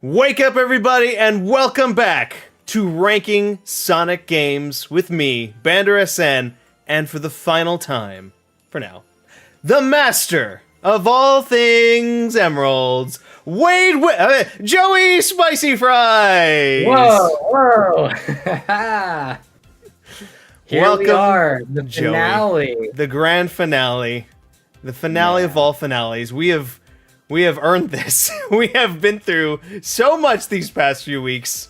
Wake up, everybody, and welcome back to Ranking Sonic Games with me, Bander SN, and for the final time, for now, the master of all things emeralds, Joey Spicy Fries! Whoa! Here Welcome, we are, the Joey. finale. The grand finale. The finale of all finales. We have earned this. We have been through so much these past few weeks.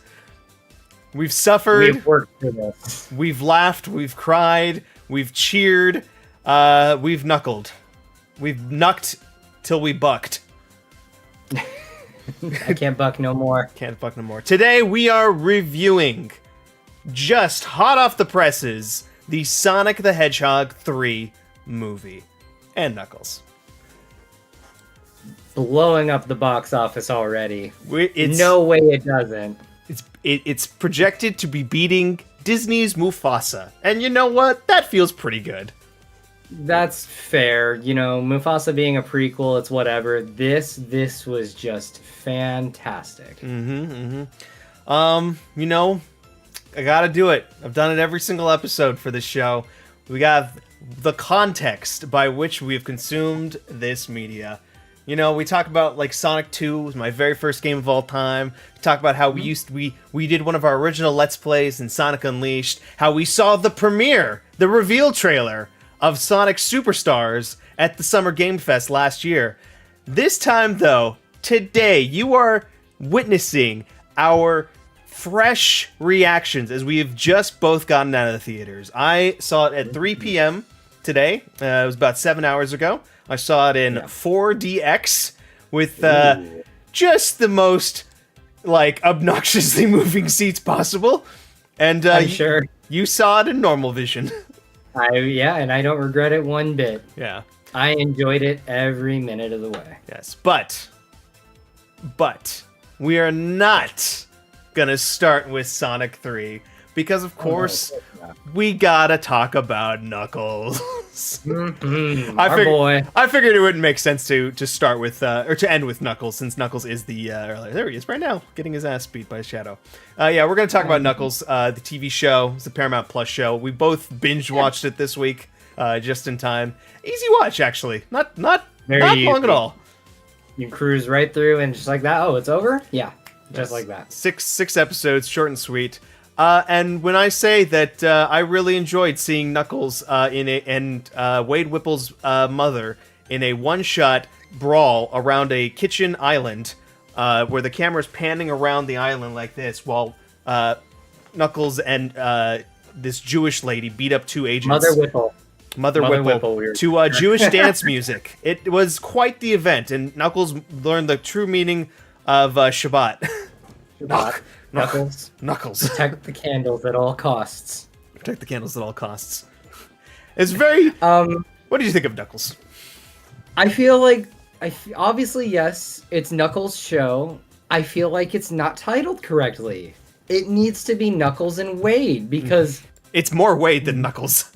We've suffered. We've worked for this. We've laughed. We've cried. We've cheered. We've knuckled. We've knucked till we bucked. I can't buck no more. Can't buck no more. Today we are reviewing, just hot off the presses, the Sonic the Hedgehog 3 movie. And Knuckles. Blowing up the box office already. It's, no way it doesn't. It's projected to be beating Disney's Mufasa. And you know what? That feels pretty good. That's fair. You know, Mufasa being a prequel, it's whatever. This was just fantastic. You know, I gotta do it. I've done it every single episode for this show. We got the context by which we've consumed this media. You know, we talk about, like, Sonic 2 was my very first game of all time. We talk about how we did one of our original Let's Plays in Sonic Unleashed. How we saw the premiere, the reveal trailer of Sonic Superstars at the Summer Game Fest last year. This time, though, today, you are witnessing our fresh reactions as we have just both gotten out of the theaters. I saw it at 3 p.m. today. It was about 7 hours ago. I saw it in 4DX with just the most, like, obnoxiously moving seats possible. And I'm sure you saw it in normal vision. And I don't regret it one bit. Yeah. I enjoyed it every minute of the way. Yes, but we are not gonna start with Sonic 3 because, of course, we gotta talk about Knuckles. I figured it wouldn't make sense to start with or to end with Knuckles, since Knuckles is the there he is right now, getting his ass beat by a shadow. Yeah, we're gonna talk about Knuckles, the TV show. It's the Paramount Plus show. We both binge watched it this week, just in time. Easy watch, actually. Not long at all. You cruise right through and just like that. Oh, it's over? Yeah, just like that. Six episodes, short and sweet. And when I say that I really enjoyed seeing Knuckles Wade Whipple's mother in a one-shot brawl around a kitchen island, where the camera's panning around the island like this, while Knuckles and this Jewish lady beat up two agents. Mother Whipple to Jewish dance music. It was quite the event, and Knuckles learned the true meaning of Shabbat. Knuckles. Protect the candles at all costs. Protect the candles at all costs. It's very... what did you think of Knuckles? I feel like... obviously, yes, it's Knuckles' show. I feel like it's not titled correctly. It needs to be Knuckles and Wade, because... It's more Wade than Knuckles.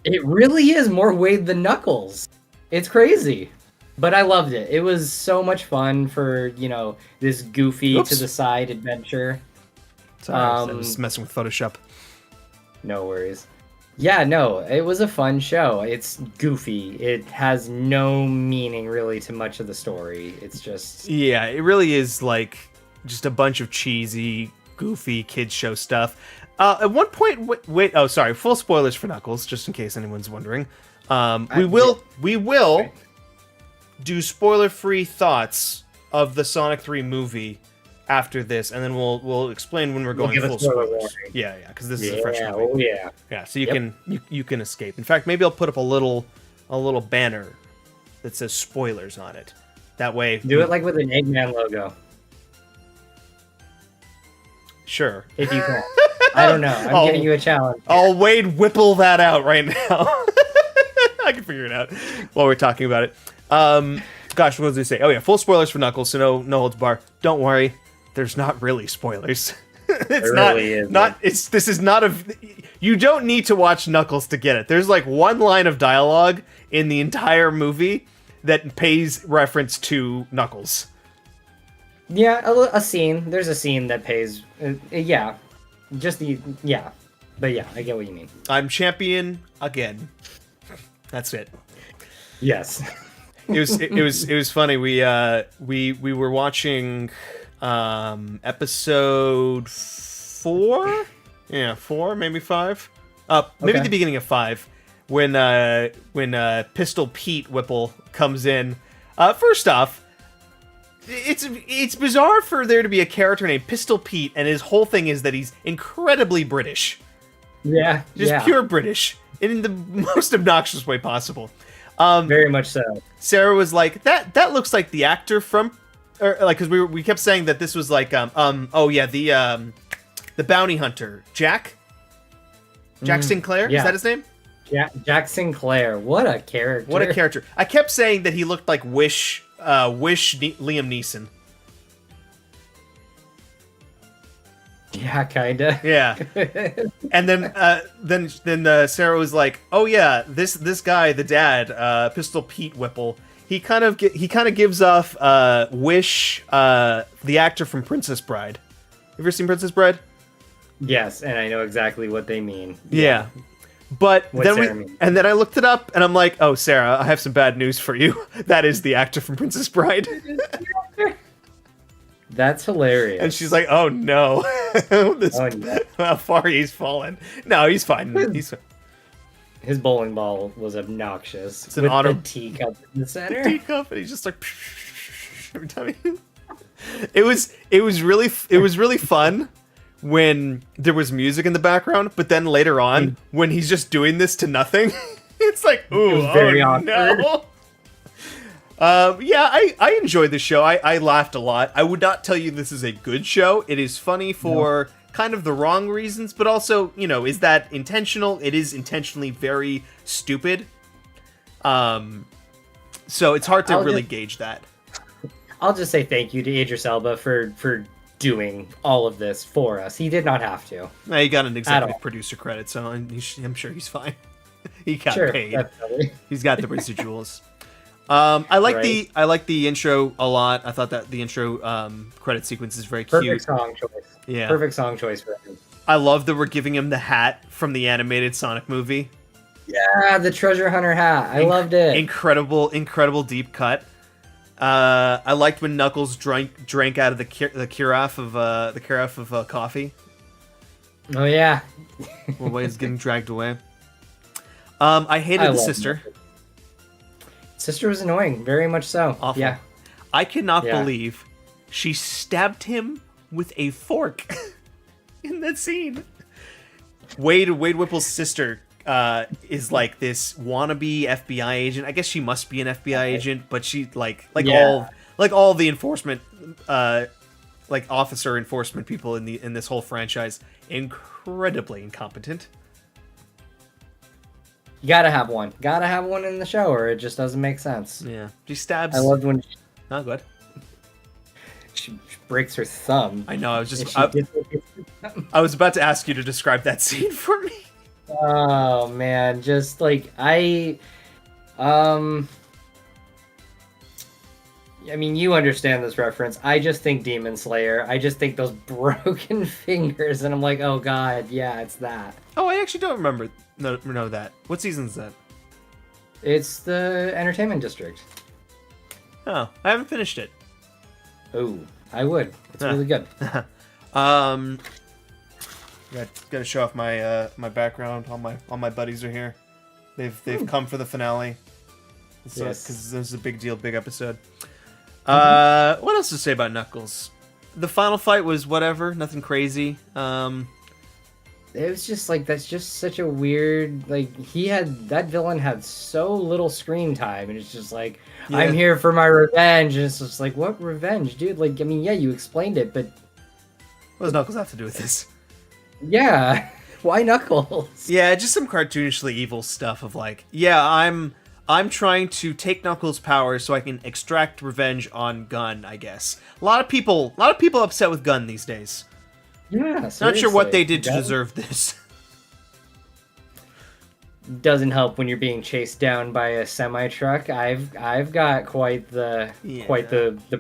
It really is more Wade than Knuckles. It's crazy. But I loved it. It was so much fun for, you know, this goofy to the side adventure. Sorry, I was messing with Photoshop. No worries. Yeah, no, it was a fun show. It's goofy. It has no meaning really to much of the story. It's just... Yeah, it really is like just a bunch of cheesy, goofy kids show stuff. At one point, full spoilers for Knuckles, just in case anyone's wondering. We will do spoiler-free thoughts of the Sonic 3 movie after this, and then we'll explain when we're going full spoilers. Yeah, because this is a fresh movie. Yeah, so you can escape. In fact, maybe I'll put up a little banner that says spoilers on it. That way, do it like with an Eggman logo. Sure, if you can. I don't know. I'm giving you a challenge. I'll Wade Whipple that out right now. I can figure it out while we're talking about it. Gosh, what was I say? Oh yeah, full spoilers for Knuckles, so no holds bar. Don't worry, there's not really spoilers. This is not a. You don't need to watch Knuckles to get it. There's like one line of dialogue in the entire movie that pays reference to Knuckles. Yeah, a scene. There's a scene that pays. Yeah, just the yeah, but yeah, I get what you mean. I'm champion again. That's it. Yes. It was funny. We were watching episode 4. Yeah, 4, maybe 5. Maybe Okay. the beginning of 5 when Pistol Pete Whipple comes in. First off, it's bizarre for there to be a character named Pistol Pete, and his whole thing is that he's incredibly British. Yeah. Just yeah. pure British in the most obnoxious way possible. Very much so. Sarah was like, that looks like the actor from, or like, because we kept saying that this was like oh yeah, the bounty hunter Jack Sinclair, yeah. is that his name? Jack Sinclair. What a character. What a character. I kept saying that he looked like Wish Liam Neeson. Yeah, kinda. Yeah. And then Sarah was like, "Oh yeah, this guy, the dad, Pistol Pete Whipple, he kind of gives off Wish, the actor from Princess Bride. You ever seen Princess Bride? Yes, and I know exactly what they mean. Yeah. But What then Sarah means. and then I looked it up and I'm like, "Oh, Sarah, I have some bad news for you. That is the actor from Princess Bride." That's hilarious. And she's like, "Oh no." This, Oh, yeah. how far he's fallen. No, he's fine. He's His bowling ball was obnoxious. It's an with auto- the teacup in the center. teacup, and he's just like every time it was really fun when there was music in the background, but then later on when he's just doing this to nothing, it's like, ooh, was very oh awkward. no. Yeah, I enjoyed the show. I laughed a lot. I would not tell you this is a good show. It is funny for kind of the wrong reasons, but also, is that intentional? It is intentionally very stupid. So it's hard to really gauge that. I'll just say thank you to Idris Elba for doing all of this for us. He did not have to. Nah, he got an executive all. producer credit, so I'm sure he's fine. He got Sure, paid. definitely. He's got the residuals. I like Right. the intro a lot. I thought that the intro credit sequence is very Perfect cute. song choice. Yeah. Perfect song choice for him. I love that we're giving him the hat from the animated Sonic movie. Yeah, the treasure hunter hat. I loved it. Incredible deep cut. I liked when Knuckles drank out of the carafe of coffee Oh yeah. while he's getting dragged away. I hated the love sister. Knuckles. Sister was annoying, very much so. Awful. Yeah. I cannot Yeah. believe she stabbed him with a fork in that scene. Wade Whipple's sister is like this wannabe FBI agent. I guess she must be an FBI agent, but she like Yeah. all the enforcement like officer enforcement people in this whole franchise, incredibly incompetent. You gotta have one. Gotta have one in the show, or it just doesn't make sense. Yeah, she stabs. I loved when Not good. she breaks her thumb. I know. I was If just. she dislocates her thumb. I was about to ask you to describe that scene for me. Oh man, just like I mean, you understand this reference. I just think Demon Slayer. I just think those broken fingers, and I'm like, oh god, yeah, it's that. Oh, I actually don't remember. Know that. What season is that? It's the Entertainment District. Oh, I haven't finished it. Oh, I would. It's really good. Gotta show off my my background. All my buddies are here. They've come for the finale. So, Yes. because this is a big deal, big episode. What else to say about Knuckles? The final fight was whatever, nothing crazy. It was just like, that's just such a weird, like, that villain had so little screen time, and it's just like, Yeah. I'm here for my revenge, and it's just like, what revenge, dude? Like, I mean, yeah, you explained it, but What does Knuckles have to do with this? yeah, why Knuckles? Yeah, just some cartoonishly evil stuff of like, yeah, I'm trying to take Knuckles' power so I can extract revenge on Gun, I guess. A lot of people upset with Gun these days. Yeah, Not sure what seriously. they did to That- deserve this. doesn't help when you're being chased down by a semi truck. I've got quite the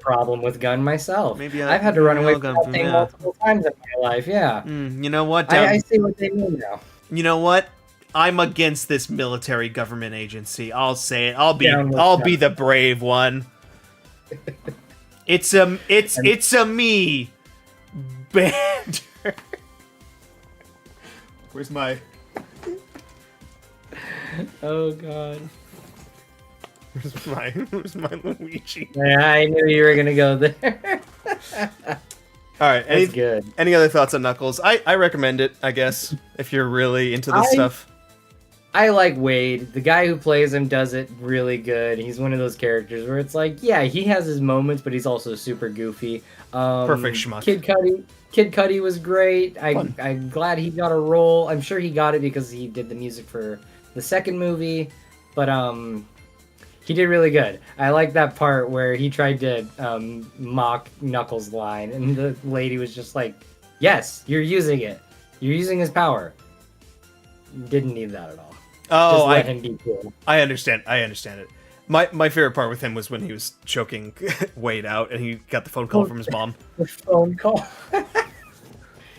problem with gun myself. Maybe I've had to run away from gun that thing multiple times in my life. Yeah, you know what? I see what they mean now. You know what? I'm against this military government agency. I'll say it. I'll be the brave one. It's a me, Bander. Where's my? Oh God. Where's my Luigi? Yeah, I knew you were gonna go there. All right. That's good. Any other thoughts on Knuckles? I recommend it, I guess, if you're really into this stuff. I like Wade. The guy who plays him does it really good. He's one of those characters where it's like, yeah, he has his moments, but he's also super goofy. Perfect schmuck. Kid Cudi was great. I'm glad he got a role. I'm sure he got it because he did the music for the second movie, but he did really good. I like that part where he tried to mock Knuckles' line, and the lady was just like, "Yes, you're using it. You're using his power." Didn't need that at all. Oh, just let him be cool. I understand it. My favorite part with him was when he was choking Wade out, and he got the phone call from his mom. The phone call.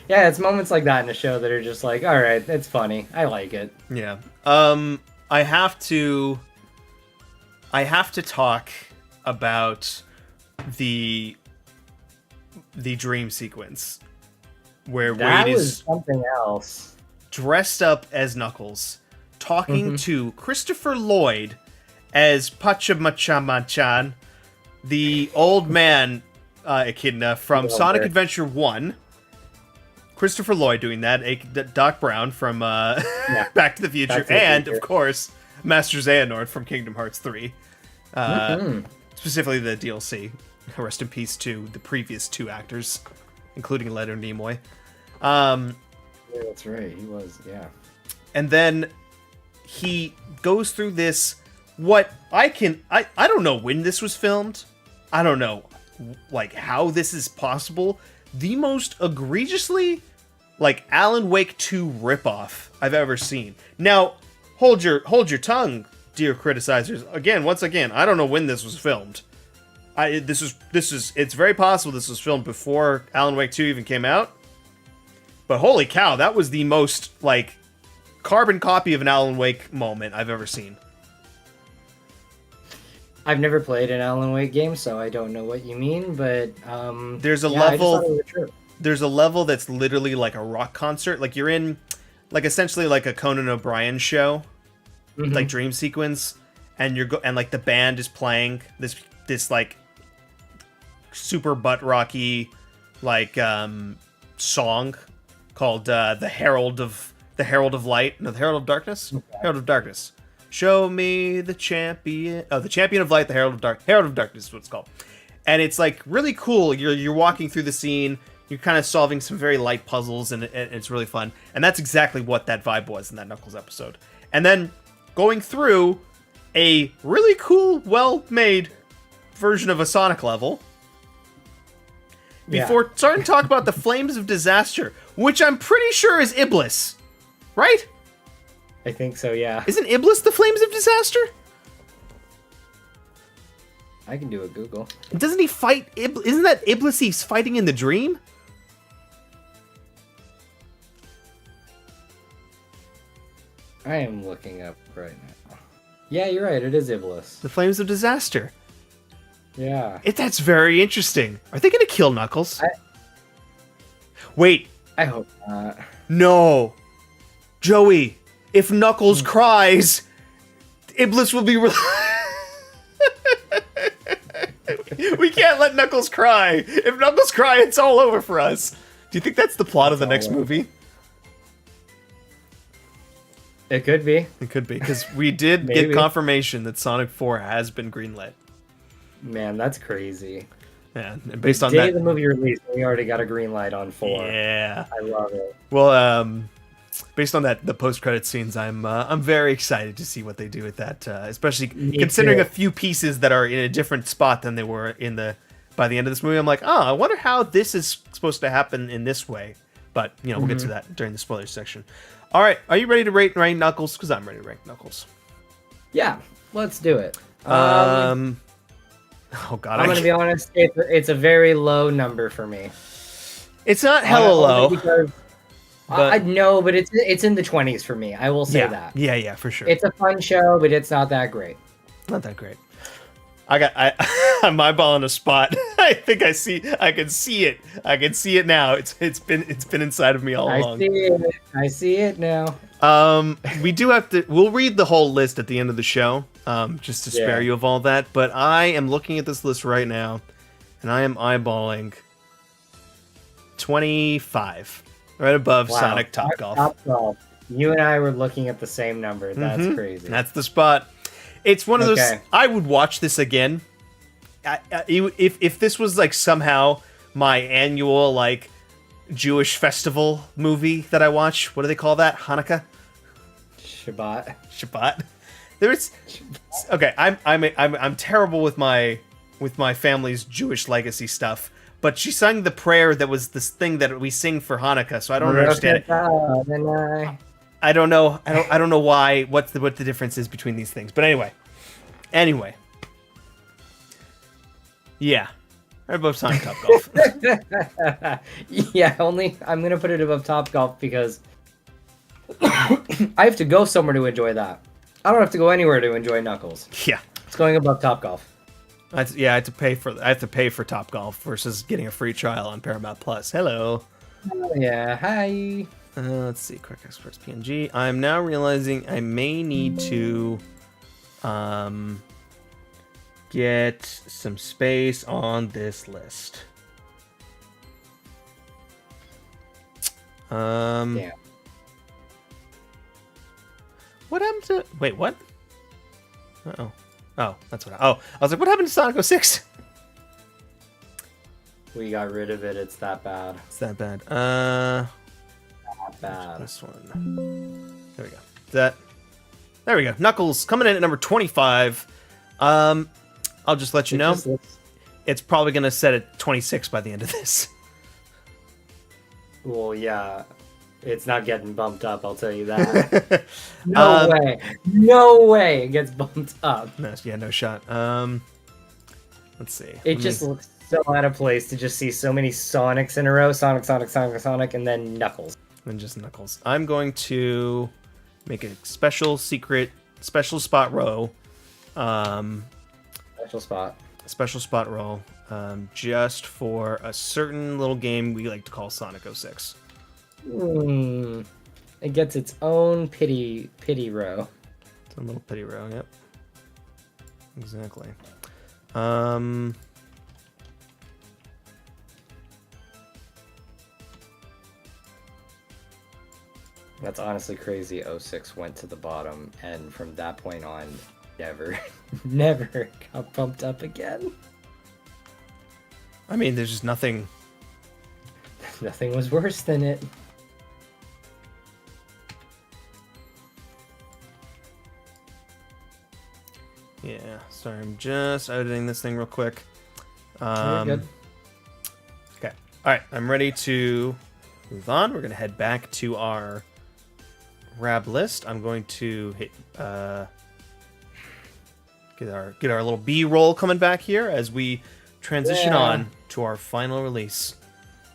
Yeah, it's moments like that in a show that are just like, all right, it's funny. I like it. Yeah. I have to talk about the dream sequence where That Wade was is something else. dressed up as Knuckles, talking to Christopher Lloyd as Pachamama-chan, the old man echidna from Sonic Adventure 1. Christopher Lloyd doing that, Doc Brown from Back to the Future, and, of course, Master Xehanort from Kingdom Hearts 3. Specifically the DLC. Rest in peace to the previous two actors, including Leonard Nimoy. Yeah, that's right. He was, yeah. And then he goes through this, I don't know when this was filmed. I don't know, like, how this is possible. The most egregiously, like, Alan Wake 2 ripoff I've ever seen. Now, hold your tongue, dear criticizers. Once again, I don't know when this was filmed. It's very possible this was filmed before Alan Wake 2 even came out. But holy cow, that was the most, like, carbon copy of an Alan Wake moment I've ever seen. I've never played an Alan Wake game, so I don't know what you mean, but there's a level that's literally like a rock concert. Like you're in like essentially like a Conan O'Brien show, like dream sequence, and and like the band is playing this like super butt rocky like song called the Herald of Light. No, the Herald of Darkness? Okay. Herald of Darkness. Show me the champion. Oh, the champion of light, the Herald of Darkness is what it's called. And it's like really cool. You're walking through the scene. You're kind of solving some very light puzzles, and it's really fun. And that's exactly what that vibe was in that Knuckles episode. And then going through a really cool, well-made version of a Sonic level. Before starting to talk about the Flames of Disaster, which I'm pretty sure is Iblis, right? I think so, yeah. Isn't Iblis the Flames of Disaster? I can do a Google. Doesn't he fight Isn't that Iblis he's fighting in the dream? I am looking up right now. Yeah, you're right. It is Iblis. The Flames of Disaster. Yeah. That's very interesting. Are they going to kill Knuckles? Wait. I hope not. No. Joey, if Knuckles cries, Iblis will be... We can't let Knuckles cry. If Knuckles cry, it's all over for us. Do you think that's the plot of the next movie? It could be. It could be, because we did get confirmation that Sonic 4 has been greenlit. Man, that's crazy. Yeah, and based on the day that, of the movie release, we already got a green light on 4. Yeah, I love it. Well, based on that, the post-credit scenes, I'm very excited to see what they do with that, especially considering a few pieces that are in a different spot than they were by the end of this movie. I'm like, I wonder how this is supposed to happen in this way. But we'll get to that during the spoilers section. All right, are you ready to rank Knuckles? Because I'm ready to rank Knuckles. Yeah, let's do it. Oh God, I'm gonna be honest. It's a very low number for me. It's not hella low. Because but I know, but it's in the 20s for me. I will say that. Yeah, for sure. It's a fun show, but it's not that great. Not that great. I'm eyeballing a spot. I think I can see it. I can see it now. It's been inside of me all along. I see it now. We do have to. We'll read the whole list at the end of the show, just to spare you of all that. But I am looking at this list right now, and I am eyeballing 25, right above Sonic Top Golf. Top Golf. You and I were looking at the same number. That's crazy. That's the spot. It's one of those. I would watch this again. If this was like somehow my annual like Jewish festival movie that I watch. What do they call that? Hanukkah? Shabbat. There's okay. I'm terrible with my family's Jewish legacy stuff. But she sang the prayer that was this thing that we sing for Hanukkah, so I don't understand it. I don't know. I don't know why. What the difference is between these things. But anyway. Yeah. Right above Sonic Top Golf. Yeah, I'm gonna put it above Top Golf because I have to go somewhere to enjoy that. I don't have to go anywhere to enjoy Knuckles. Yeah. It's going above Top Golf. I have to pay for Top Golf versus getting a free trial on Paramount Plus. Hello. Oh, yeah. Hi. Let's see. Quick Express PNG. I'm now realizing I may need to get some space on this list. Yeah. What happened to... Wait, what? Uh-oh. Oh, that's what I was like, what happened to Sonic 06? We got rid of it. It's that bad. It's that bad. That bad. This one. There we go. There we go. Knuckles coming in at number 25. I'll just let you know. It's probably going to set at 26 by the end of this. Well, yeah. It's not getting bumped up, I'll tell you that. No way. No way it gets bumped up. No shot. Let's see. It just looks so out of place to just see so many Sonics in a row. Sonic, and then Knuckles. And just Knuckles. I'm going to make a special spot row. Special spot row. Just for a certain little game we like to call Sonic 06. It gets its own pity row. It's a little pity row, yep. Exactly. That's honestly crazy. 06 went to the bottom, and from that point on, never got bumped up again. I mean, there's just nothing. Nothing was worse than it. Yeah, sorry, I'm just editing this thing real quick. Good. Okay, all right, I'm ready to move on. We're gonna head back to our Rab list. I'm going to hit get our little B-roll coming back here as we transition on to our final release.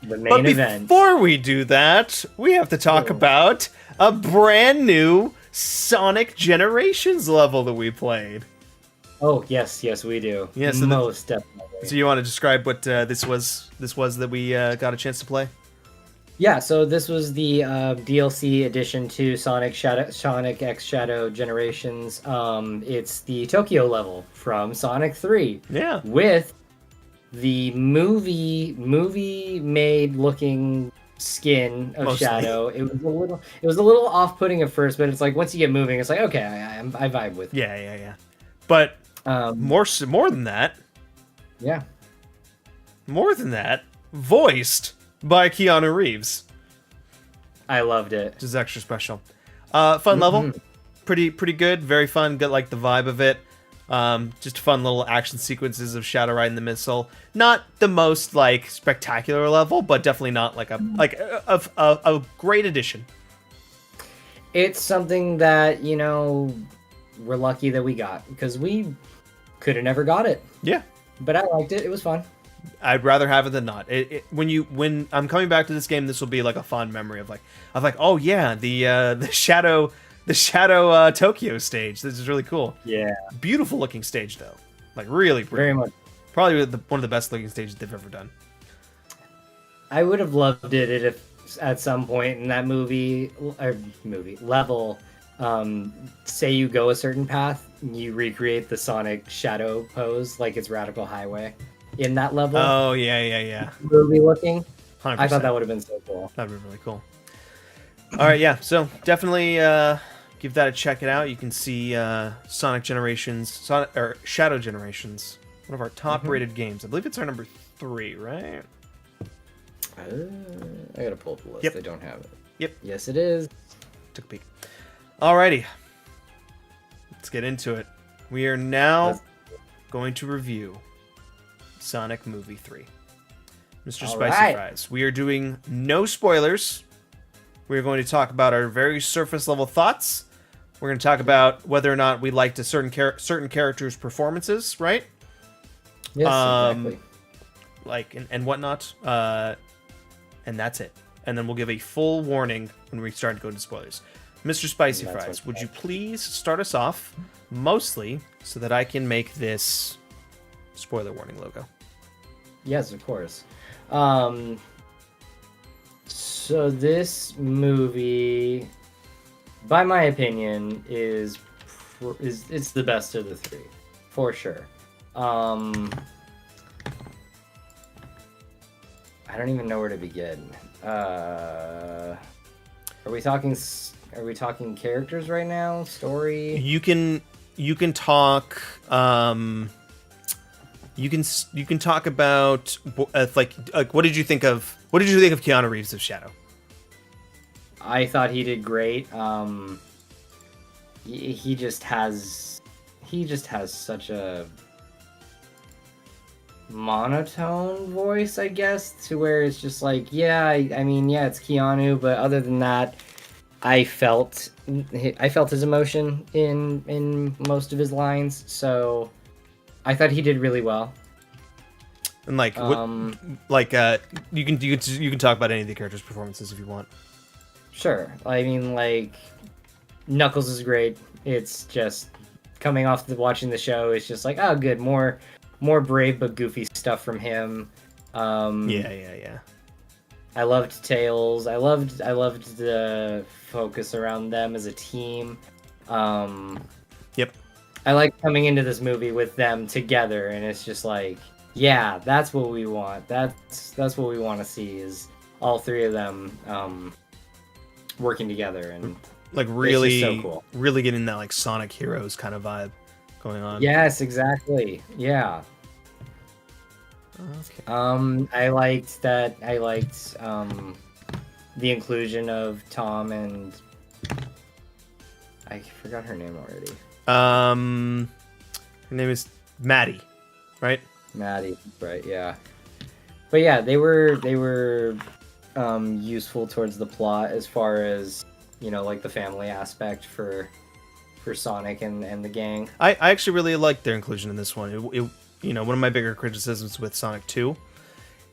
The main event. Before we do that, we have to talk about a brand new Sonic Generations level that we played. Oh, yes, we do. Yes, so most definitely. So you want to describe what this was that we got a chance to play? Yeah, so this was the DLC addition to Sonic X Shadow Generations. It's the Tokyo level from Sonic 3. Yeah. With the movie made looking skin of Mostly. Shadow. It was a little off-putting at first, but it's like once you get moving, it's like okay, I vibe with it. Yeah. But more than that. Yeah. More than that, voiced by Keanu Reeves. I loved it. Which is extra special. Fun level. Pretty good. Very fun. Got like the vibe of it. Just fun little action sequences of Shadow riding the missile. Not the most like spectacular level, but definitely not like a great addition. It's something that, we're lucky that we got, because we could have never got it. Yeah. But I liked it. It was fun. I'd rather have it than not. When I'm coming back to this game, this will be like a fond memory of oh yeah, the shadow Tokyo stage. This is really cool. Yeah. Beautiful looking stage though. Like really pretty. Very much. Probably one of the best looking stages they've ever done. I would have loved it if at some point in that level, say you go a certain path, you recreate the Sonic shadow pose like it's Radical Highway in that level. Oh yeah. Movie looking. 100%. I thought that would have been so cool. That'd be really cool. All right, yeah. So definitely give that a check it out. You can see Sonic Generations, Shadow Generations, one of our top-rated games. I believe it's our number 3, right? I gotta pull up the list. Yep. I don't have it. Yep. Yes, it is. Took a peek. Alrighty. Let's get into it. We are now going to review Sonic Movie 3. Mr. Spicy Fries. We are doing no spoilers. We're going to talk about our very surface level thoughts. We're going to talk about whether or not we liked a certain character's performances, right? Yes, exactly. And whatnot. And that's it. And then we'll give a full warning when we start to go into spoilers. Mr. Spicy Fries, would you please start us off, mostly so that I can make this spoiler warning logo? Yes, of course. So this movie, by my opinion, is it's the best of the 3, for sure. I don't even know where to begin. Are we talking characters right now? Story? You can talk. You can talk about what did you think of Keanu Reeves as Shadow? I thought he did great. He just has such a monotone voice, I guess, to where it's just like, I mean, it's Keanu, but other than that, I felt his emotion in most of his lines, so I thought he did really well. And you can talk about any of the characters' performances if you want. Sure. I mean, Knuckles is great. It's just coming off watching the show. It's just like, oh, good, more brave but goofy stuff from him. Yeah. I loved Tails. I loved the focus around them as a team. Yep. I like coming into this movie with them together, and it's just like, yeah, that's what we want. That's what we want to see, is all 3 of them working together, and really, so cool. Really getting that Sonic Heroes kind of vibe going on. Yes, exactly. Yeah. Okay. I liked the inclusion of Tom and I forgot her name already. Her name is Maddie, right? Maddie, right? Yeah. But yeah, they were useful towards the plot as far as the family aspect for Sonic and the gang. I actually really liked their inclusion in this one. One of my bigger criticisms with Sonic 2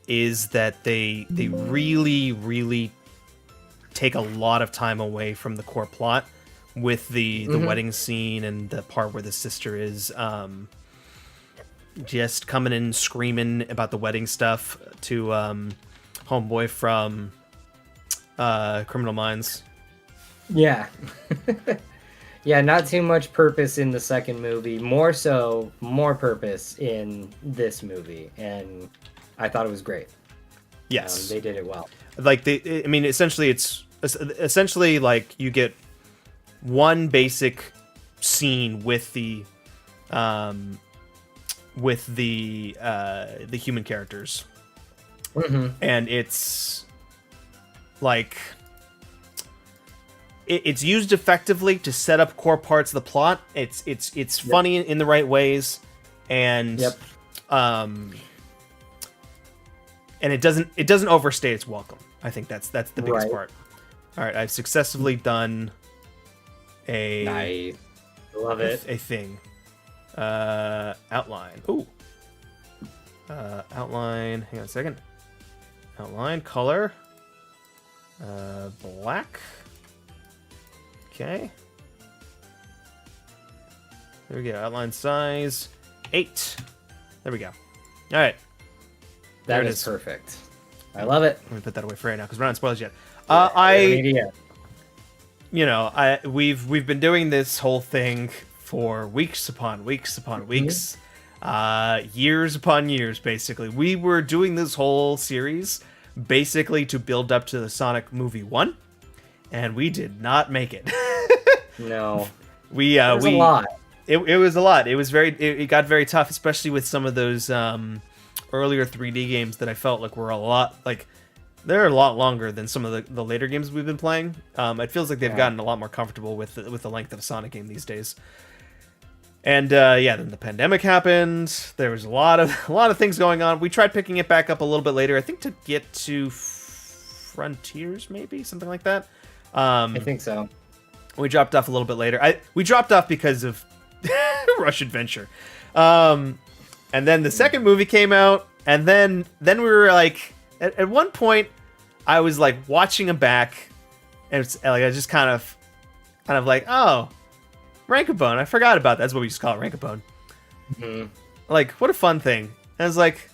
is that they really, really take a lot of time away from the core plot with the wedding scene and the part where the sister is just coming in screaming about the wedding stuff to homeboy from Criminal Minds. Yeah. Yeah, not too much purpose in the second movie. More purpose in this movie, and I thought it was great. Yes, they did it well. Essentially, it's like you get one basic scene with the human characters, and it's like. It's used effectively to set up core parts of the plot. It's funny in the right ways, and and it doesn't overstay its welcome. I think that's the biggest part. All right, I've successfully done Nice. Love it. a thing. Outline. Ooh. Outline. Hang on a second. Outline. Color. Black. Okay. There we go. Outline size 8. There we go. All right. That is perfect. I love it. Let me put that away for right now because we're not on spoilers yet. We've been doing this whole thing for weeks upon weeks upon weeks, years upon years. Basically, we were doing this whole series basically to build up to the Sonic movie 1, and we did not make it. No, it was a lot. It was a lot. It got very tough, especially with some of those earlier 3D games that I felt like were a lot like. They're a lot longer than some of the later games we've been playing. It feels like they've gotten a lot more comfortable with the length of a Sonic game these days. And then the pandemic happened. There was a lot of things going on. We tried picking it back up a little bit later. I think to get to Frontiers, maybe something like that. I think so. We dropped off a little bit later. We dropped off because of Rush Adventure. And then the second movie came out, and then we were like, at one point, I was like watching him back, and it's like I just kind of like, oh, Rankabone. I forgot about that. That's what we used to call it, Rankabone. Mm-hmm. Like, what a fun thing. And I was like,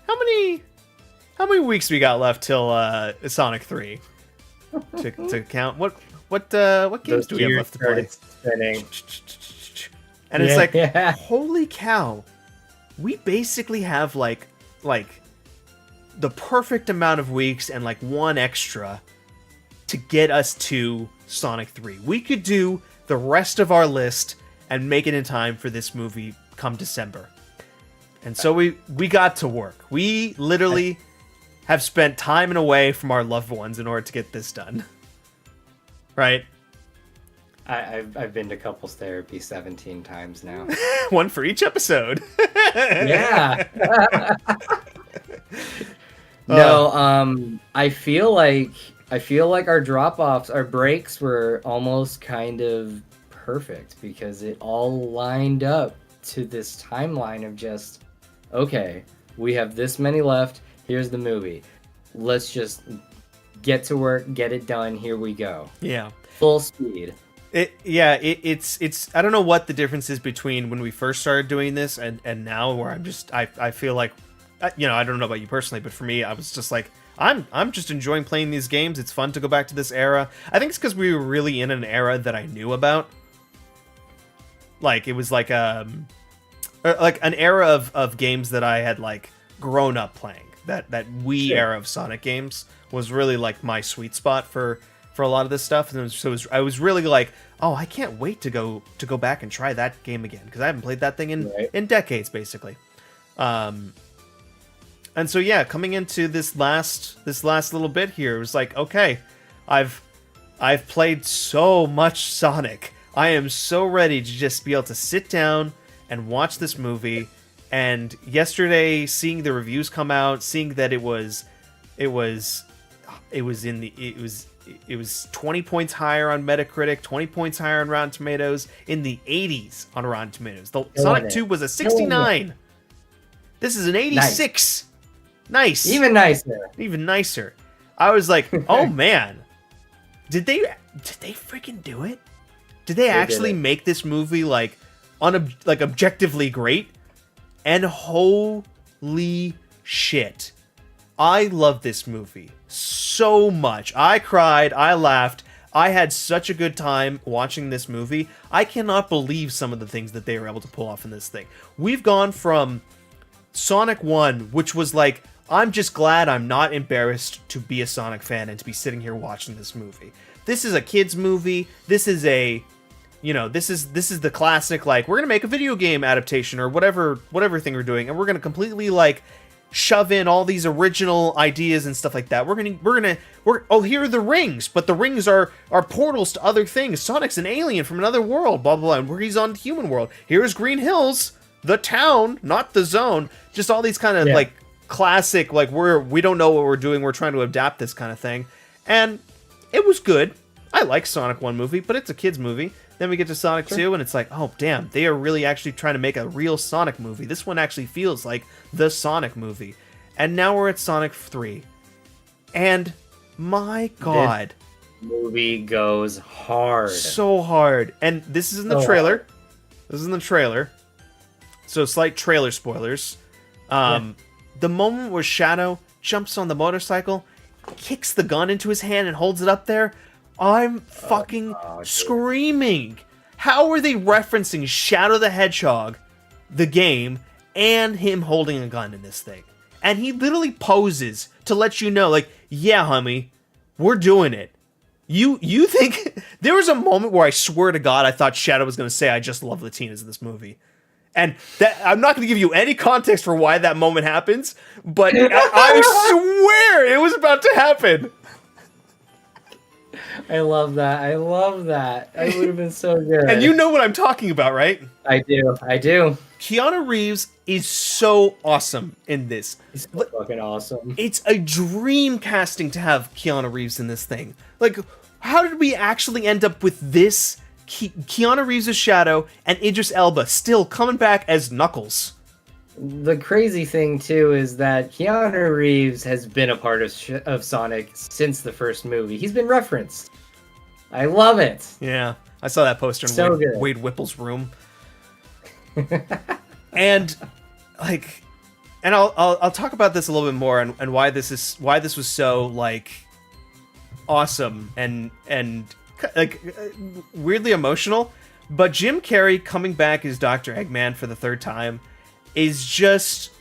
how many weeks we got left till Sonic 3 to count? What games do we have left to play? Spinning. And it's like, holy cow, we basically have like the perfect amount of weeks and like one extra to get us to Sonic 3. We could do the rest of our list and make it in time for this movie come December. And so we got to work. We literally have spent time and away from our loved ones in order to get this done. Right? I've been to couples therapy 17 times now. One for each episode. Yeah. No, I feel like our drop-offs, our breaks were almost kind of perfect because it all lined up to this timeline of just, okay, we have this many left, here's the movie. Let's just get to work, get it done, here we go. Yeah. Full speed. It's I don't know what the difference is between when we first started doing this and now, where I feel like, I don't know about you personally, but for me, I was just like, I'm just enjoying playing these games. It's fun to go back to this era. I think it's because we were really in an era that I knew about. Like, it was like an era of games that I had like grown up playing. That Wii era of Sonic games was really like my sweet spot for a lot of this stuff, and I was really like, oh, I can't wait to go back and try that game again because I haven't played that thing in decades, basically. And so yeah, coming into this last little bit here, it was like, okay, I've played so much Sonic. I am so ready to just be able to sit down and watch this movie. And yesterday, seeing the reviews come out, seeing that it was 20 points higher on Metacritic, 20 points higher on Rotten Tomatoes, in the 80s on Rotten Tomatoes. The Sonic 2 was a 69. This is an 86. Nice. Even nicer. I was like, oh man, did they freaking do it? Did they actually make this movie like objectively great? And holy shit, I love this movie so much. I cried, I laughed, I had such a good time watching this movie. I cannot believe some of the things that they were able to pull off in this thing. We've gone from Sonic 1, which was like, I'm just glad I'm not embarrassed to be a Sonic fan and to be sitting here watching this movie. This is a kid's movie. This is this is the classic, like, we're gonna make a video game adaptation or whatever thing we're doing, and we're gonna completely like shove in all these original ideas and stuff like that. Here are the rings, but the rings are portals to other things. Sonic's an alien from another world, blah blah blah, and where he's on the human world. Here's Green Hills, the town, not the zone. Just all these kind of like classic, like we don't know what we're doing, we're trying to adapt this kind of thing. And it was good. I like Sonic 1 movie, but it's a kid's movie. Then we get to Sonic 2, and it's like, oh, damn, they are really actually trying to make a real Sonic movie. This one actually feels like the Sonic movie. And now we're at Sonic 3. And, my God. This movie goes hard. So hard. And this is in the trailer. Hard. This is in the trailer. So, slight trailer spoilers. The moment where Shadow jumps on the motorcycle, kicks the gun into his hand, and holds it up there, I'm fucking screaming. How are they referencing Shadow the Hedgehog, the game, and him holding a gun in this thing? And he literally poses to let you know, like, yeah, homie, we're doing it. You think... There was a moment where I swear to God I thought Shadow was going to say, I just love Latinas in this movie. And that, I'm not going to give you any context for why that moment happens, but I swear it was about to happen. I love that. I love that. It would have been so good. And you know what I'm talking about, right? I do. Keanu Reeves is so awesome in this. He's so fucking awesome. It's a dream casting to have Keanu Reeves in this thing. Like, how did we actually end up with this Keanu Reeves as Shadow and Idris Elba still coming back as Knuckles? The crazy thing, too, is that Keanu Reeves has been a part of Sonic since the first movie. He's been referenced. I love it. Yeah, I saw that poster in Wade Whipple's room. And, like, and I'll talk about this a little bit more and why this was so, like, awesome and like, weirdly emotional. But Jim Carrey coming back as Dr. Eggman for the third time is just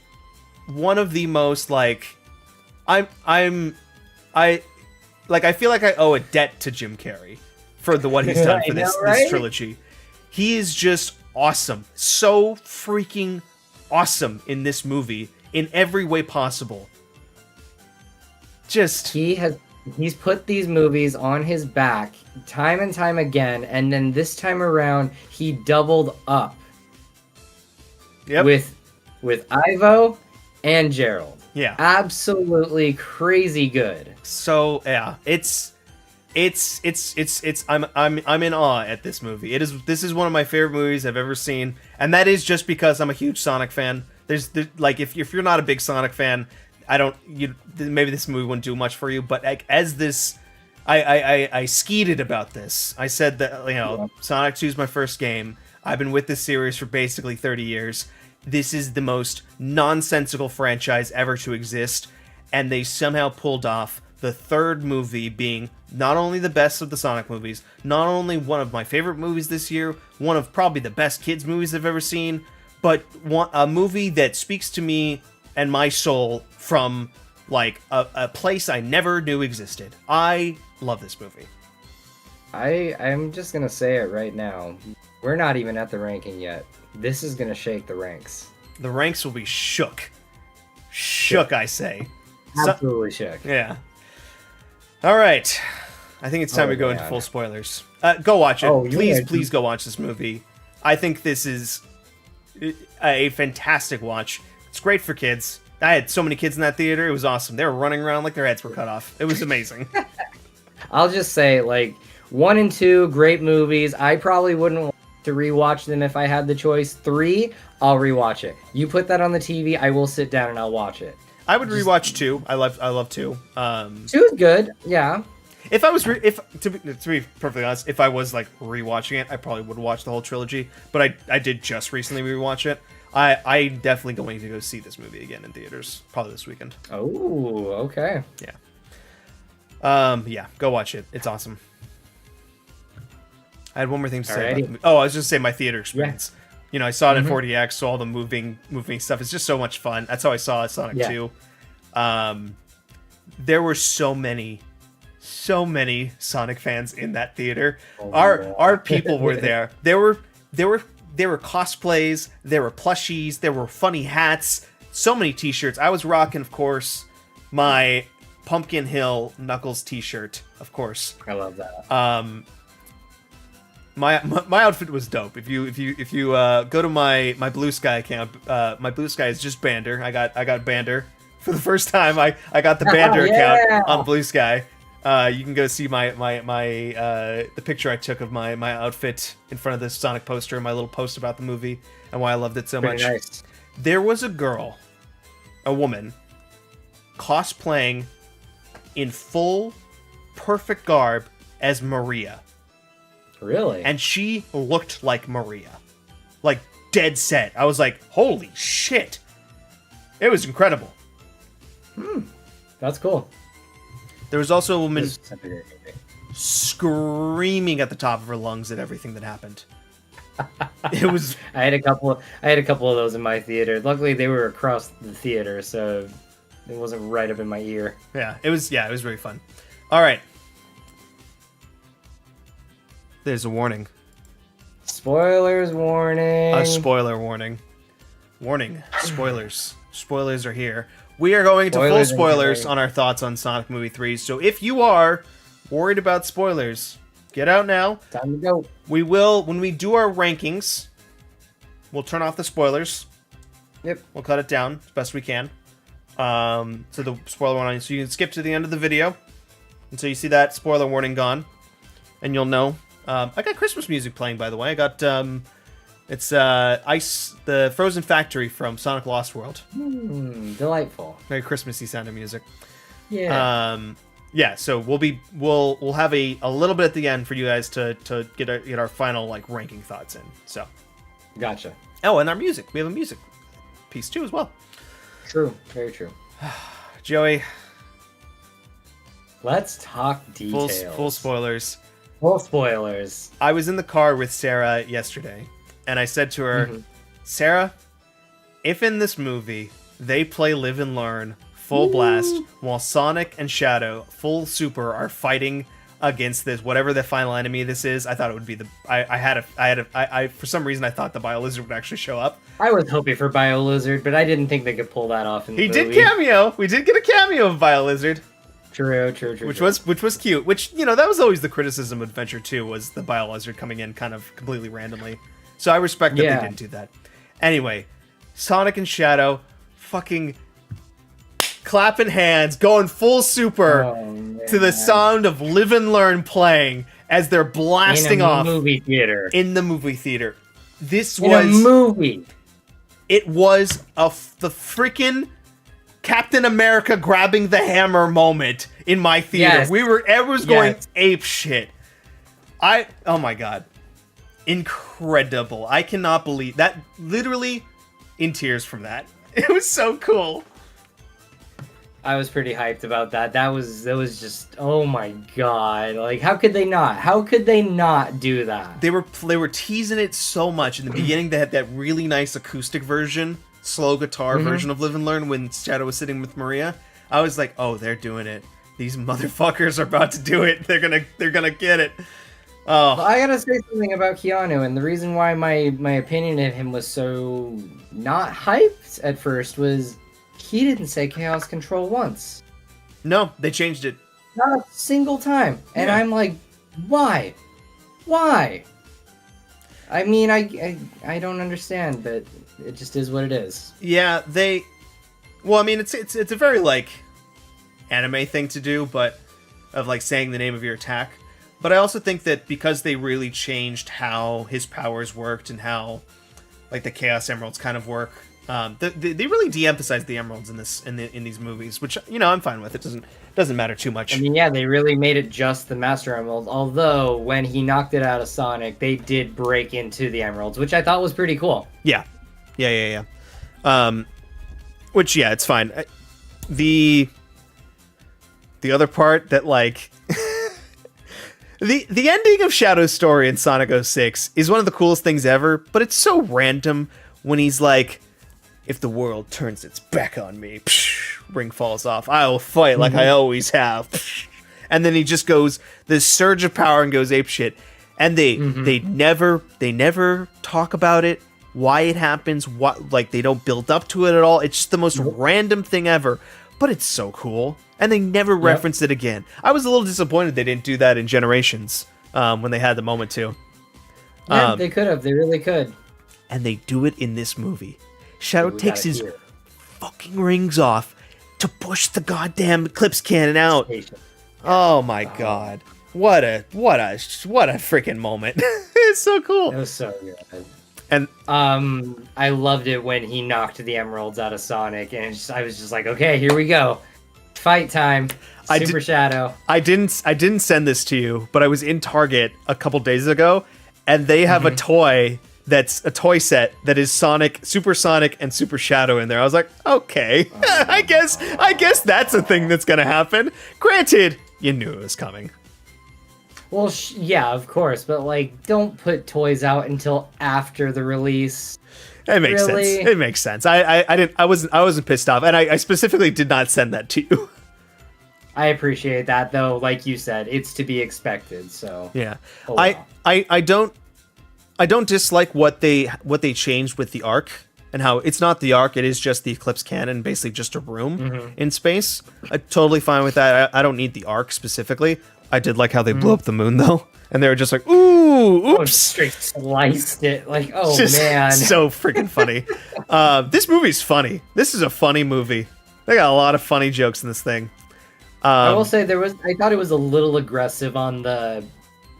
one of the most, like, I feel like I owe a debt to Jim Carrey for what he's done for this trilogy. He is just awesome. So freaking awesome in this movie in every way possible. Just he's put these movies on his back time and time again, and then this time around he doubled up. Yep. With Ivo and Gerald. Yeah. Absolutely crazy good. So yeah, I'm in awe at this movie. This is one of my favorite movies I've ever seen, and that is just because I'm a huge Sonic fan. There's like, if you're not a big Sonic fan, maybe this movie wouldn't do much for you, but like, as this, I skeeted about this. I said that, you know, Sonic 2 is my first game. I've been with this series for basically 30 years. This is the most nonsensical franchise ever to exist, and they somehow pulled off the third movie being not only the best of the Sonic movies, not only one of my favorite movies this year, one of probably the best kids movies I've ever seen, but a movie that speaks to me and my soul from, like, a place I never knew existed. I love this movie. I'm just gonna say it right now. We're not even at the ranking yet. This is gonna shake the ranks. The ranks will be shook. Shook, I say. Absolutely shook. Yeah. All right. I think it's time to go into full spoilers. Go watch it. Please go watch this movie. I think this is a fantastic watch. It's great for kids. I had so many kids in that theater. It was awesome. They were running around like their heads were cut off. It was amazing. I'll just say, like, 1 and 2, great movies. I probably wouldn't want to rewatch them if I had the choice. 3, I'll rewatch it. You put that on the TV, I will sit down and I'll watch it. I would rewatch 2. I love 2. 2 is good, yeah. If I was to be perfectly honest, if I was like rewatching it, I probably would watch the whole trilogy. But I did just recently rewatch it. I definitely going to go see this movie again in theaters probably this weekend. Oh, okay. Yeah. Yeah, go watch it. It's awesome. I had one more thing to say about the movie. I was just saying my theater experience. Yeah. You know, I saw it in 40X, so all the moving stuff. It's just so much fun. That's how I saw Sonic 2. There were so many Sonic fans in that theater. Our people were there. There were cosplays, there were plushies, there were funny hats, so many t-shirts. I was rocking, of course, my Pumpkin Hill Knuckles t-shirt, of course. I love that. My outfit was dope. If you go to my Blue Sky account, my Blue Sky is just Bander. I got Bander for the first time. I got the Bander account on Blue Sky. You can go see the picture I took of my outfit in front of the Sonic poster, my little post about the movie and why I loved it so Very much. nice. There was a woman, cosplaying in full, perfect garb as Maria. Really? And she looked like Maria. Like, dead set. I was like, holy shit. It was incredible. That's cool. There was also a woman This is a bigger movie. screaming at the top of her lungs at everything that happened. It was... I had a couple of those in my theater. Luckily, they were across the theater, so it wasn't right up in my ear. Yeah, it was very fun. All right. There's a warning. Spoilers warning. A spoiler warning. Warning. Spoilers. Spoilers are here. We are going to full spoilers on our thoughts on Sonic Movie 3. So if you are worried about spoilers, get out now. Time to go. We will, when we do our rankings, we'll turn off the spoilers. Yep. We'll cut it down as best we can. So the spoiler warning. So you can skip to the end of the video until you see that spoiler warning gone, and you'll know. I got Christmas music playing, by the way. I got it's the Frozen Factory from Sonic Lost World. Delightful. Very Christmassy sounding music. Yeah. Yeah. So we'll have a little bit at the end for you guys to get our final like ranking thoughts in. So. Gotcha. Oh, and our music. We have a music piece too as well. True. Very true. Joey. Let's talk details. Full spoilers. Full spoilers. I was in the car with Sarah yesterday, and I said to her, Sarah, if in this movie they play Live and Learn full blast while Sonic and Shadow full super are fighting against this whatever the final enemy this is, I thought it would be I for some reason I thought the BioLizard would actually show up. I was hoping for BioLizard, but I didn't think they could pull that off in the movie. He did cameo. We did get a cameo of BioLizard. True. Which was cute. Which, you know, that was always the criticism of Adventure 2 was the BioLizard coming in kind of completely randomly. So I respect that they didn't do that. Anyway, Sonic and Shadow fucking clapping hands, going full super to the sound of Live and Learn playing as they're blasting off movie theater. in the movie theater. This in was a movie. It was the freaking Captain America grabbing the hammer moment in my theater. Yes. Everyone was going ape shit. Oh my god. Incredible. I cannot believe that. Literally in tears from that. It was so cool. I was pretty hyped about that. That was just, oh my god. Like, how could they not? How could they not do that? They were teasing it so much. In the beginning, they had that really nice acoustic version, slow guitar version of Live and Learn when Shadow was sitting with Maria. I was like, oh, they're doing it. These motherfuckers are about to do it. They're gonna get it. Oh. Well, I gotta say something about Keanu, and the reason why my opinion of him was so not hyped at first was he didn't say Chaos Control once. No, they changed it. Not a single time. And Yeah. I'm like, why? Why? I mean, I don't understand, but it just is what it is. Yeah, well, I mean, it's a very like anime thing to do, but of like saying the name of your attack. But I also think that because they really changed how his powers worked and how like the Chaos Emeralds kind of work, they really de-emphasized the emeralds in these movies, which, you know, I'm fine with. It doesn't matter too much. I mean, yeah, they really made it just the Master Emerald. Although when he knocked it out of Sonic, they did break into the emeralds, which I thought was pretty cool. Yeah. Which, yeah, it's fine. The other part that like. The ending of Shadow's story in Sonic 06 is one of the coolest things ever, but it's so random when he's like, if the world turns its back on me, ring falls off, I will fight like I always have. And then he just goes, this surge of power and goes apeshit. And they never talk about it, why it happens, what, like they don't build up to it at all. It's just the most random thing ever, but it's so cool. And they never referenced it again. I was a little disappointed they didn't do that in Generations when they had the moment to. Yeah, they could have. They really could. And they do it in this movie. Shadow takes his fucking rings off to push the goddamn Eclipse cannon out. Oh my god. What a freaking moment. It's so cool. It was so good. And I loved it when he knocked the emeralds out of Sonic, and I was just like, okay, here we go, fight time. Super Shadow. I didn't send this to you, but I was in Target a couple days ago, and they have a toy that's a toy set that is Sonic, Super Sonic, and Super Shadow in there. I was like, okay, I guess that's a thing that's gonna happen. Granted, you knew it was coming. Well, yeah, of course, but like, don't put toys out until after the release. It makes sense. It makes sense. I wasn't pissed off, and I specifically did not send that to you. I appreciate that, though. Like you said, it's to be expected. So yeah, oh, wow. I don't dislike what they changed with the Ark and how it's not the Ark, it is just the Eclipse Cannon, basically just a room in space. I'm totally fine with that. I don't need the Ark specifically. I did like how they blew up the moon though, and they were just like, ooh, oops, straight sliced it. Like, oh just man, so freaking funny. This movie's funny. This is a funny movie. They got a lot of funny jokes in this thing. I will say I thought it was a little aggressive on the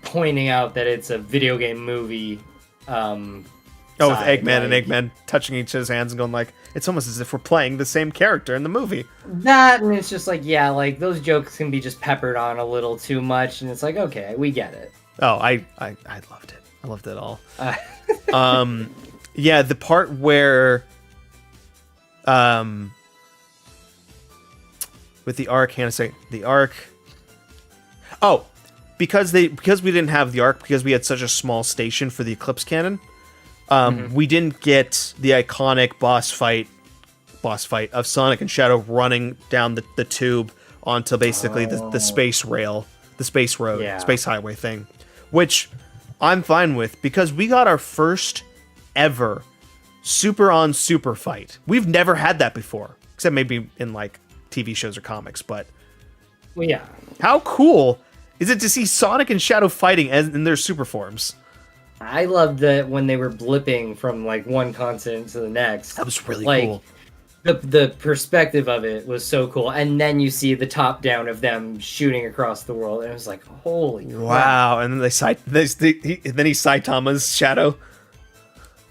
pointing out that it's a video game movie. With Eggman and Eggman touching each other's hands and going like, it's almost as if we're playing the same character in the movie. That, and it's just like, yeah, like those jokes can be just peppered on a little too much, and it's like, okay, we get it. Oh, I loved it. I loved it all. Yeah, the part where, with the Ark, the Ark. Oh, because we didn't have the Ark, because we had such a small station for the Eclipse Cannon. We didn't get the iconic boss fight of Sonic and Shadow running down the tube onto basically the space rail, the space road, space highway thing, which I'm fine with because we got our first ever super on super fight. We've never had that before, except maybe in like TV shows or comics, but well, yeah. How cool is it to see Sonic and Shadow fighting in their super forms? I loved that when they were blipping from like one continent to the next. That was really cool. The perspective of it was so cool, and then you see the top down of them shooting across the world, and it was like, holy crap. Wow! And then he Saitama's Shadow.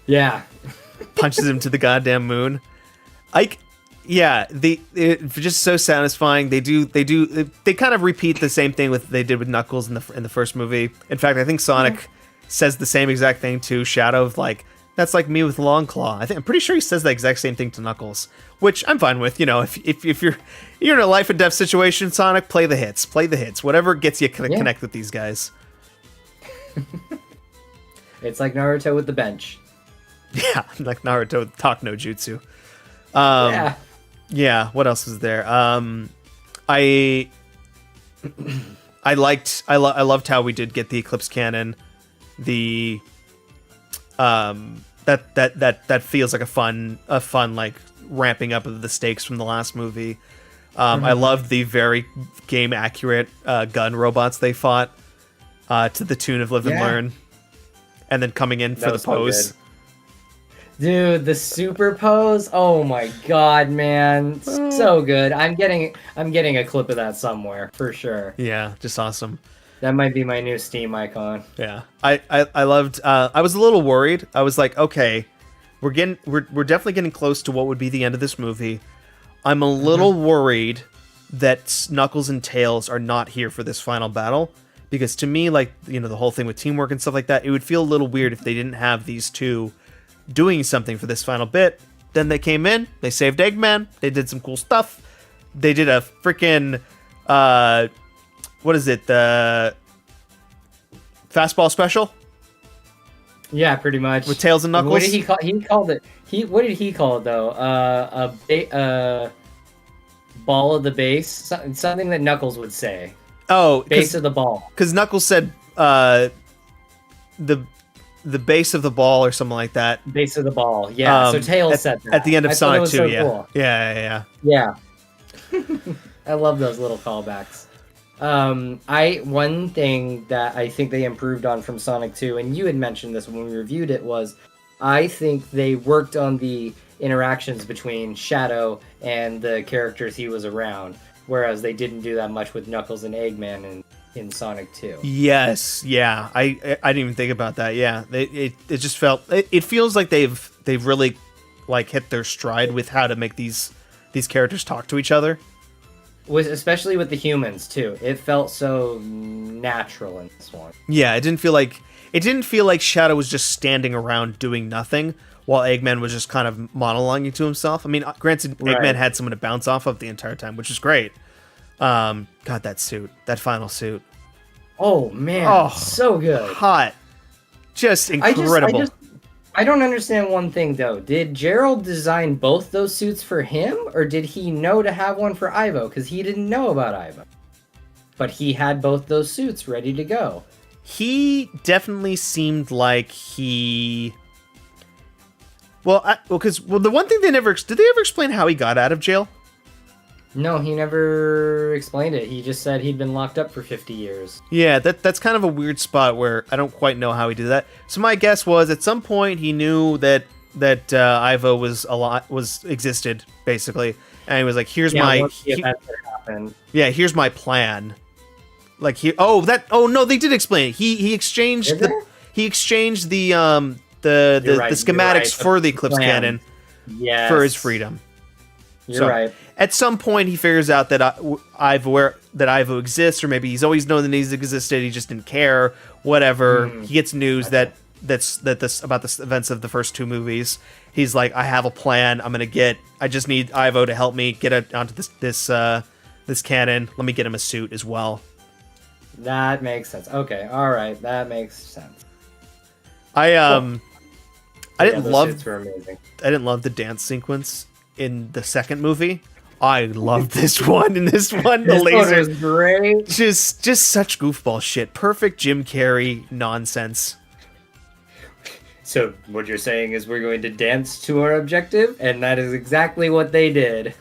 Yeah, punches him to the goddamn moon. It's just so satisfying. They kind of repeat the same thing they did with Knuckles in the first movie. In fact, I think Sonic says the same exact thing to Shadow of like, that's like me with Long Claw. I'm pretty sure he says the exact same thing to Knuckles, which I'm fine with. You know, if you're in a life and death situation, Sonic, play the hits, whatever gets you connect with these guys. It's like Naruto with the bench. Yeah, like Naruto with Talk no Jutsu. Yeah. What else is there? I loved how we did get the Eclipse Cannon. The that feels like a fun like ramping up of the stakes from the last movie. I loved the very game accurate gun robots they fought to the tune of Live and Learn, and then coming in for the pose. Dude, the super pose! Oh my god, man, so good. I'm getting a clip of that somewhere for sure. Yeah, just awesome. That might be my new Steam icon. Yeah, I loved. I was a little worried. I was like, okay, we're definitely getting close to what would be the end of this movie. I'm a little worried that Knuckles and Tails are not here for this final battle, because to me, like, you know, the whole thing with teamwork and stuff like that, it would feel a little weird if they didn't have these two doing something for this final bit. Then they came in, they saved Eggman, they did some cool stuff. They did a freaking what is it? The fastball special? Yeah, pretty much. With Tails and Knuckles? What did he call? He called it. What did he call it though? A ball of the base. Something that Knuckles would say. Oh, base of the ball. Because Knuckles said the base of the ball or something like that. Base of the ball. Yeah. So Tails said that at the end of Sonic 2. So yeah. Cool. Yeah. I love those little callbacks. One thing that I think they improved on from Sonic 2, and you had mentioned this when we reviewed it, was I think they worked on the interactions between Shadow and the characters he was around. whereas they didn't do that much with Knuckles and Eggman in Sonic 2. Yes, yeah. I didn't even think about that. Yeah, it just felt it feels like they've really like hit their stride with how to make these characters talk to each other. Especially with the humans too. It felt so natural in this one. Yeah, it didn't feel like Shadow was just standing around doing nothing while Eggman was just kind of monologuing to himself. I mean, granted, Eggman had someone to bounce off of the entire time, which is great. God, that final suit. Oh man, so good. Hot. Just incredible. I don't understand one thing though. Did Gerald design both those suits for him, or did he know to have one for Ivo? Because he didn't know about Ivo. But he had both those suits ready to go. He definitely seemed like he... Because the one thing did they ever explain how he got out of jail? No, he never explained it. He just said he'd been locked up for 50 years. Yeah, that's kind of a weird spot where I don't quite know how he did that. So my guess was at some point he knew that Ivo existed basically, and he was like, "Here's here's my plan." Like no, they did explain it. He exchanged the schematics for the Eclipse Cannon for his freedom. You're right. At some point, he figures out that Ivo exists, or maybe he's always known that he's existed. He just didn't care. Whatever. He gets news about the events of the first two movies. He's like, I have a plan. I just need Ivo to help me get onto this cannon. Let me get him a suit as well. That makes sense. Okay, all right, that makes sense. I didn't love the dance sequence in the second movie. I love this one. In this one, the laser is great. Just such goofball shit. Perfect Jim Carrey nonsense. So what you're saying is we're going to dance to our objective, and that is exactly what they did.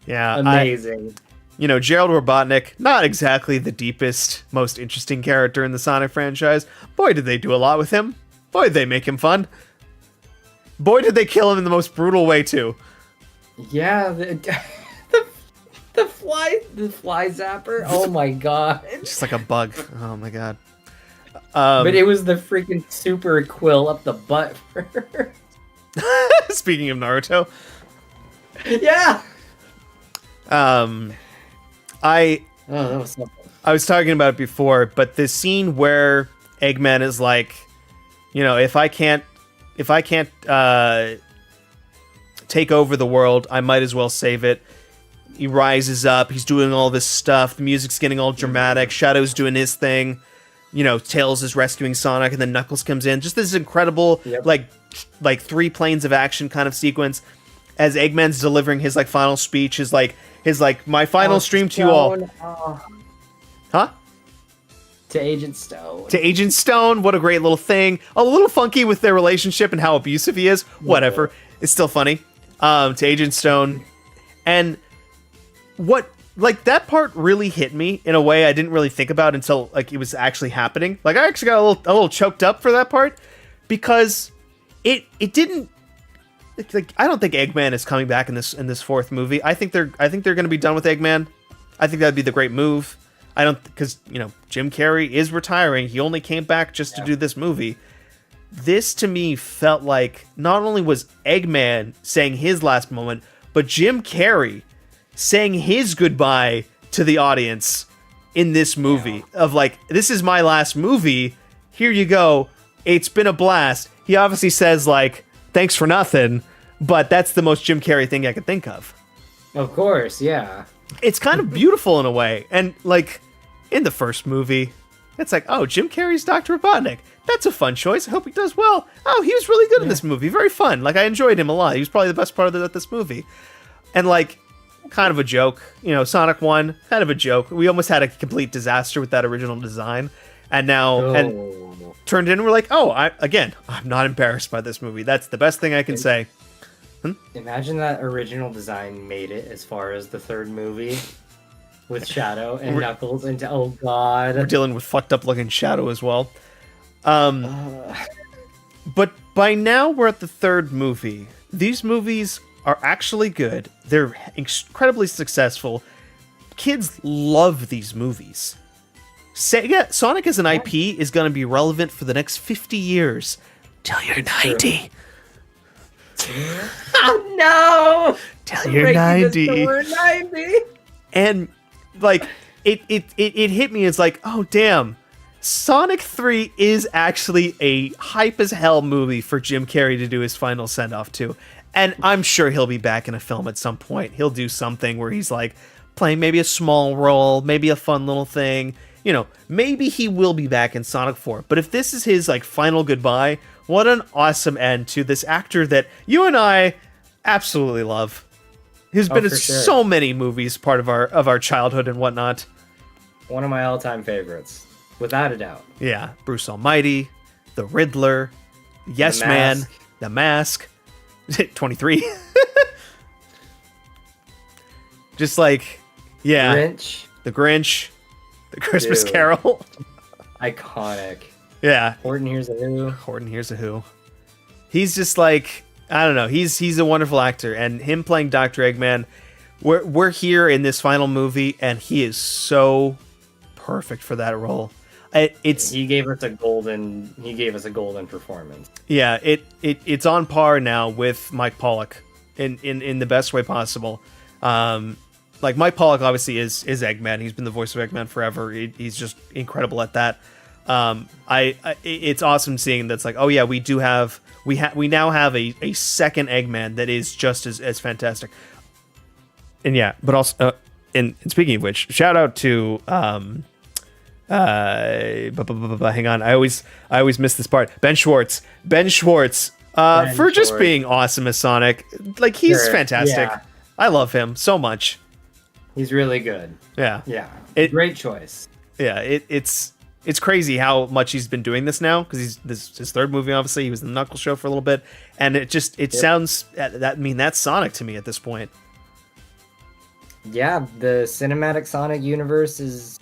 Yeah, amazing. Gerald Robotnik, not exactly the deepest, most interesting character in the Sonic franchise. Boy, did they do a lot with him. Boy, did they make him fun. Boy, did they kill him in the most brutal way too. Yeah, the fly zapper. Oh my god! Just like a bug. Oh my god. But it was the freaking super quill up the butt. Speaking of Naruto. Yeah. That was something. I was talking about it before, but the scene where Eggman is like, if I can't take over the world, I might as well save it. He rises up, he's doing all this stuff, the music's getting all dramatic, Shadow's doing his thing, Tails is rescuing Sonic, and then Knuckles comes in. Just this incredible, like 3 planes of action kind of sequence as Eggman's delivering his final speech, his my final stream to you all. Huh? To Agent Stone. To Agent Stone, what a great little thing. A little funky with their relationship and how abusive he is. Whatever. It's still funny. To Agent Stone. And that part really hit me in a way I didn't really think about until it was actually happening. I actually got a little choked up for that part because it didn't. I don't think Eggman is coming back in this fourth movie. I think they're going to be done with Eggman. I think that'd be the great move. Because Jim Carrey is retiring. He only came back just to do this movie. This to me felt like not only was Eggman saying his last moment, but Jim Carrey saying his goodbye to the audience in this movie. Of this is my last movie. Here you go. It's been a blast. He obviously says thanks for nothing, but that's the most Jim Carrey thing I could think of. Of course, yeah. It's kind of beautiful in a way. And in the first movie, it's Jim Carrey's Dr. Robotnik. That's a fun choice. I hope he does well. Oh, he was really good in this movie. Very fun. I enjoyed him a lot. He was probably the best part of this movie. And kind of a joke. Sonic 1, kind of a joke. We almost had a complete disaster with that original design. And now and turned in and we're I'm not embarrassed by this movie. That's the best thing I can say. Imagine that original design made it as far as the third movie with Shadow and Knuckles and oh god. We're dealing with fucked up looking Shadow as well. But by now we're at the third movie. These movies are actually good. They're incredibly successful. kids love these movies. Sonic as an IP is going to be relevant for the next 50 years. Till you're 90. Oh no! Till you're 90. We're 90. And like it hit me as like, oh damn, Sonic 3 is actually a hype as hell movie for Jim Carrey to do his final send-off to. And I'm sure he'll be back in a film at some point. He'll do something where he's like playing maybe a small role, maybe a fun little thing. You know, maybe he will be back in Sonic 4. But if this is his like final goodbye, what an awesome end to this actor that you and I absolutely love. Who's been in so many movies, part of our childhood and whatnot. One of my all-time favorites, without a doubt. Yeah, Bruce Almighty, The Riddler, Yes Man, The Mask, 23. Just like, yeah, The Grinch, The Christmas Carol. Iconic. Yeah. Horton Hears a Who. Horton Hears a Who. He's just like, I don't know. He's a wonderful actor, and him playing Dr. Eggman. We're here in this final movie, and he is so perfect for that role. He gave us a golden performance. Yeah, it's on par now with Mike Pollock in the best way possible. Like Mike Pollock obviously is Eggman. He's been the voice of Eggman forever. He's just incredible at that. It's awesome seeing that's like, oh yeah, we now have a second Eggman that is just as fantastic. And yeah, but also, and speaking of which, shout out to hang on, I always miss this part. Ben Schwartz, for just being awesome as Sonic. Like he's fantastic. Yeah. I love him so much. He's really good. Yeah. Great choice. Yeah, it's crazy how much he's been doing this now, because this is his third movie. Obviously, he was in the Knuckles show for a little bit, and sounds that's Sonic to me at this point. Yeah, the cinematic Sonic universe is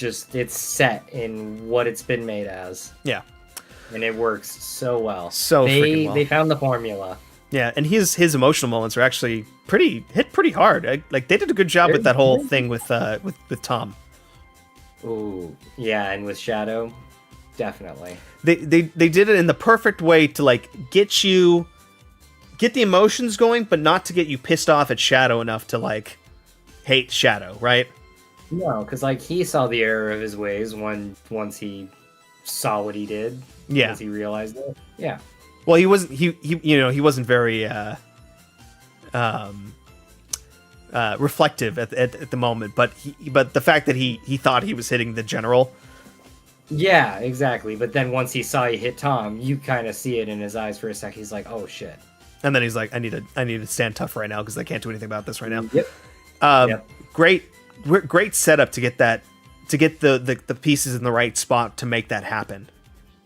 it's set in what it's been made as. Yeah, and it works so well. Freaking well. They found the formula. Yeah, and his emotional moments are actually hit pretty hard. Like they did a good job with that whole thing with Tom. Ooh, yeah, and with Shadow, definitely. They did it in the perfect way to like get the emotions going, but not to get you pissed off at Shadow enough to like hate Shadow, right? No, because like he saw the error of his ways once he saw what he did. Yeah, once he realized it. Yeah. Well, he wasn't very reflective at the moment, but the fact that he thought he was hitting the general. Yeah, exactly. But then once he saw you hit Tom, you kind of see it in his eyes for a sec. He's like, "Oh shit!" And then he's like, "I need to stand tough right now because I can't do anything about this right now." Yep. Great setup to get the pieces in the right spot to make that happen.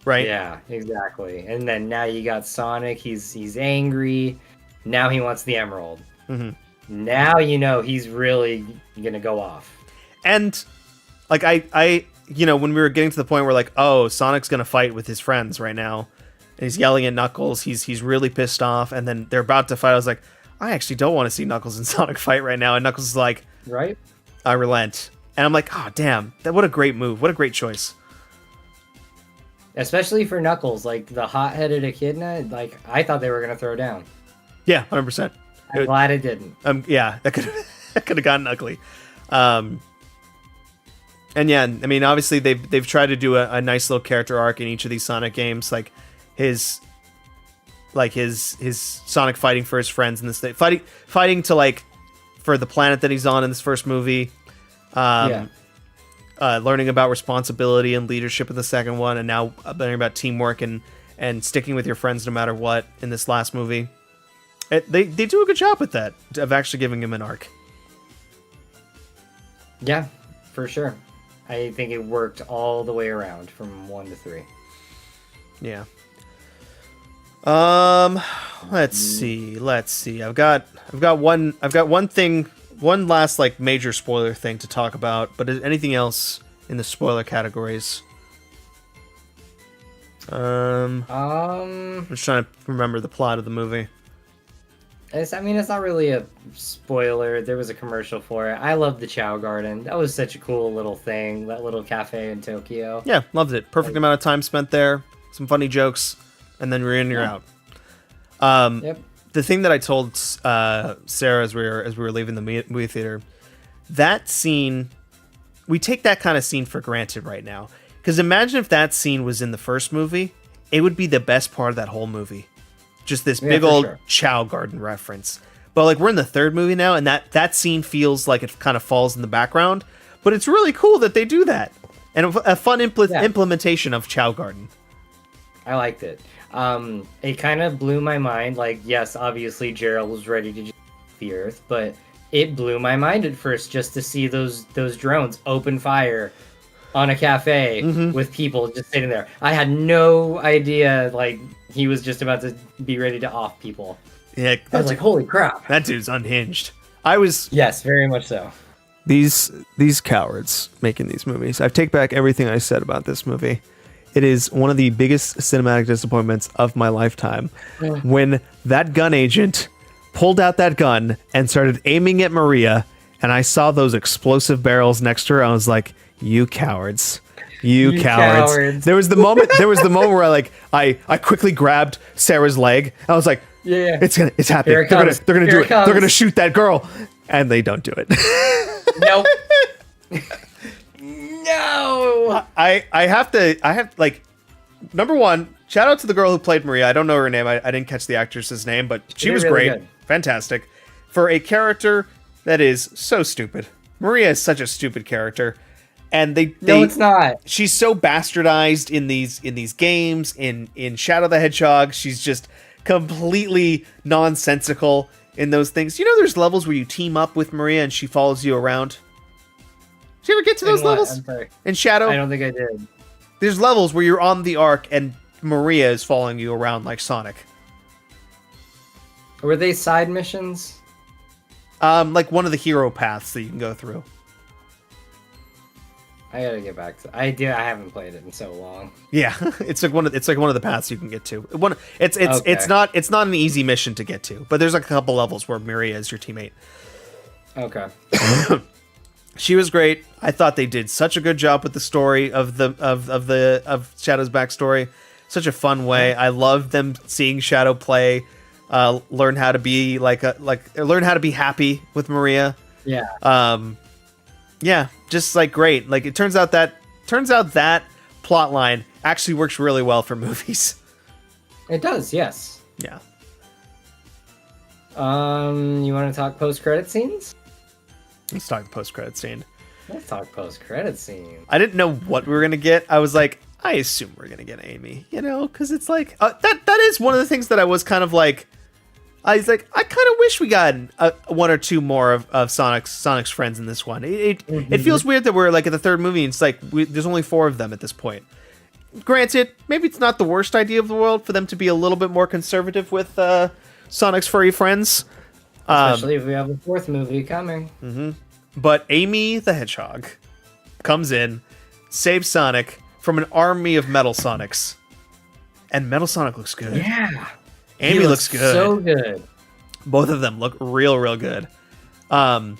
Right? Yeah, exactly. And then now you got Sonic. He's angry. Now he wants the emerald. Mm-hmm. Now you know he's really gonna go off. And like I when we were getting to the point where like, oh, Sonic's gonna fight with his friends right now, and he's yelling at Knuckles. He's really pissed off, and then they're about to fight. I was like, I actually don't want to see Knuckles and Sonic fight right now. And Knuckles is like, right? I relent. And I'm like, oh damn, what a great move. What a great choice. Especially for Knuckles, like the hot-headed echidna, like I thought they were gonna throw down. Yeah, 100%. I'm glad it didn't. Yeah, that could have gotten ugly. And yeah, I mean, obviously they've tried to do a nice little character arc in each of these Sonic games, like his Sonic fighting for his friends in this thing, fighting to like for the planet that he's on in this first movie. Learning about responsibility and leadership in the second one, and now learning about teamwork and sticking with your friends no matter what in this last movie. They do a good job with that, of actually giving him an arc. Yeah, for sure. I think it worked all the way around from 1 to 3. Yeah. Let's see. I've got one last like major spoiler thing to talk about, but is anything else in the spoiler categories? I'm just trying to remember the plot of the movie. I mean, it's not really a spoiler. There was a commercial for it. I love the Chow Garden. That was such a cool little thing. That little cafe in Tokyo. Yeah, loved it. Perfect amount of time spent there. Some funny jokes, and then you're in, you're out. Yep. The thing that I told Sarah as we were leaving the movie theater, that scene, we take that kind of scene for granted right now. Because imagine if that scene was in the first movie, it would be the best part of that whole movie. Just this big old Chow Garden reference. But like we're in the third movie now, and that scene feels like it kind of falls in the background. But it's really cool that they do that. And a fun implementation of Chow Garden. I liked it. It kind of blew my mind. Like, yes, obviously Gerald was ready to the Earth, but it blew my mind at first just to see those drones open fire on a cafe with people just sitting there. I had no idea, like, he was just about to be ready to off people. Yeah, I was like, holy crap. That dude's unhinged. Yes, very much so. These cowards making these movies. I take back everything I said about this movie. It is one of the biggest cinematic disappointments of my lifetime. When that gun agent pulled out that gun and started aiming at Maria, and I saw those explosive barrels next to her, I was like, you cowards. You cowards. There was the moment where I quickly grabbed Sarah's leg. I was like, yeah. It's happening. They're gonna do it. They're gonna shoot that girl. And they don't do it. Nope. No. I have like, number one, shout out to the girl who played Maria. I don't know her name. I didn't catch the actress's name, but she was really great. Good. Fantastic. For a character that is so stupid. Maria is such a stupid character. And no, it's not. She's so bastardized in these games. In Shadow the Hedgehog, she's just completely nonsensical in those things. You know, there's levels where you team up with Maria and she follows you around. Did you ever get to those levels? I'm sorry. In Shadow? I don't think I did. There's levels where you're on the arc and Maria is following you around like Sonic. Were they side missions? Like one of the hero paths that you can go through. I gotta get back to. I haven't played it in so long. Yeah, it's like one of the paths you can get to. It's not an easy mission to get to, but there's like a couple levels where Maria is your teammate. Okay. She was great. I thought they did such a good job with the story of Shadow's backstory. Such a fun way. I loved them seeing Shadow play, learn how to be learn how to be happy with Maria. Yeah. Yeah, just like great. Like it turns out that plot line actually works really well for movies. It does, yes. Yeah. You want to talk post-credit scenes? Let's talk the post-credit scene. Let's talk post-credit scene. I didn't know what we were gonna get. I was like, I assume we're gonna get Amy, because it's like that is one of the things that I was kind of like. I was like, I kind of wish we got one or two more of Sonic's friends in this one. It feels weird that we're like at the third movie and it's like there's only 4 of them at this point. Granted, maybe it's not the worst idea of the world for them to be a little bit more conservative with Sonic's furry friends. Especially if we have a 4th movie coming. Mm-hmm. But Amy the Hedgehog comes in, saves Sonic from an army of Metal Sonics. And Metal Sonic looks good. Yeah. Amy looks good. So good. Both of them look real good. I'm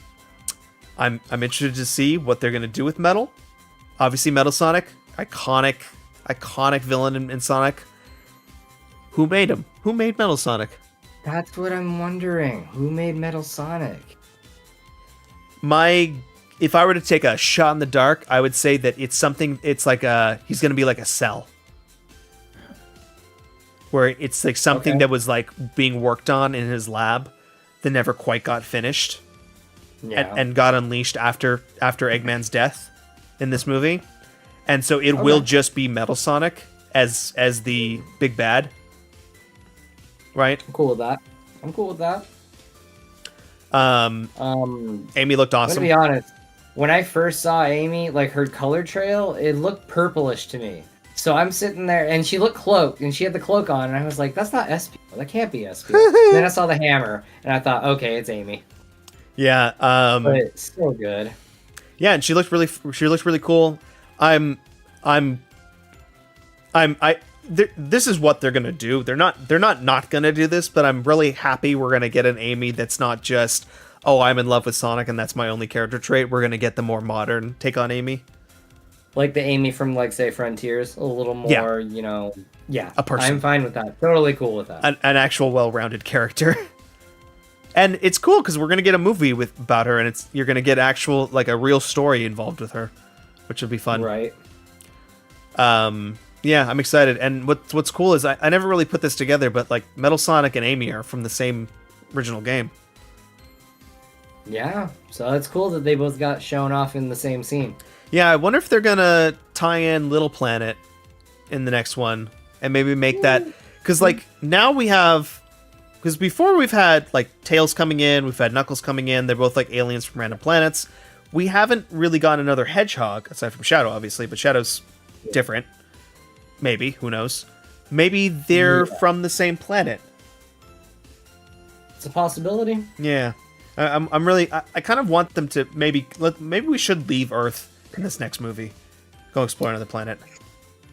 interested to see what they're gonna do with Metal. Obviously, Metal Sonic, iconic villain in Sonic. Who made him? Who made Metal Sonic? That's what I'm wondering. Who made Metal Sonic? If I were to take a shot in the dark, I would say that it's something. It's like he's gonna be like a Cell. Where it's like something that was like being worked on in his lab that never quite got finished, and got unleashed after Eggman's death in this movie, and so it will just be Metal Sonic as the big bad, right? I'm cool with that. Amy looked awesome. I'm gonna be honest. When I first saw Amy, like her color trail, it looked purplish to me. So I'm sitting there, and she looked cloaked, and she had the cloak on, and I was like, that's not Espio. That can't be Espio. Then I saw the hammer, and I thought, okay, it's Amy. Yeah. But it's so good. Yeah, and she looked really cool. this is what they're gonna do. They're not gonna do this, but I'm really happy we're gonna get an Amy that's not just, oh, I'm in love with Sonic and that's my only character trait. We're gonna get the more modern take on Amy. Like the Amy from, like, say, Frontiers, a little more, you know, a person. I'm fine with that. Totally cool with that. An actual well-rounded character. And it's cool because we're gonna get a movie about her, and you're gonna get actual, like, a real story involved with her, which will be fun. Right. Yeah, I'm excited. And what's cool is I never really put this together, but like Metal Sonic and Amy are from the same original game. Yeah, so it's cool that they both got shown off in the same scene. Yeah, I wonder if they're gonna tie in Little Planet in the next one and maybe make that, because like now we have, because before we've had like Tails coming in, we've had Knuckles coming in. They're both like aliens from random planets. We haven't really gotten another Hedgehog aside from Shadow, obviously, but Shadow's different. Maybe, who knows? Maybe they're from the same planet. It's a possibility. Yeah, I'm really. I kind of want them to maybe we should leave Earth in this next movie, go explore another planet.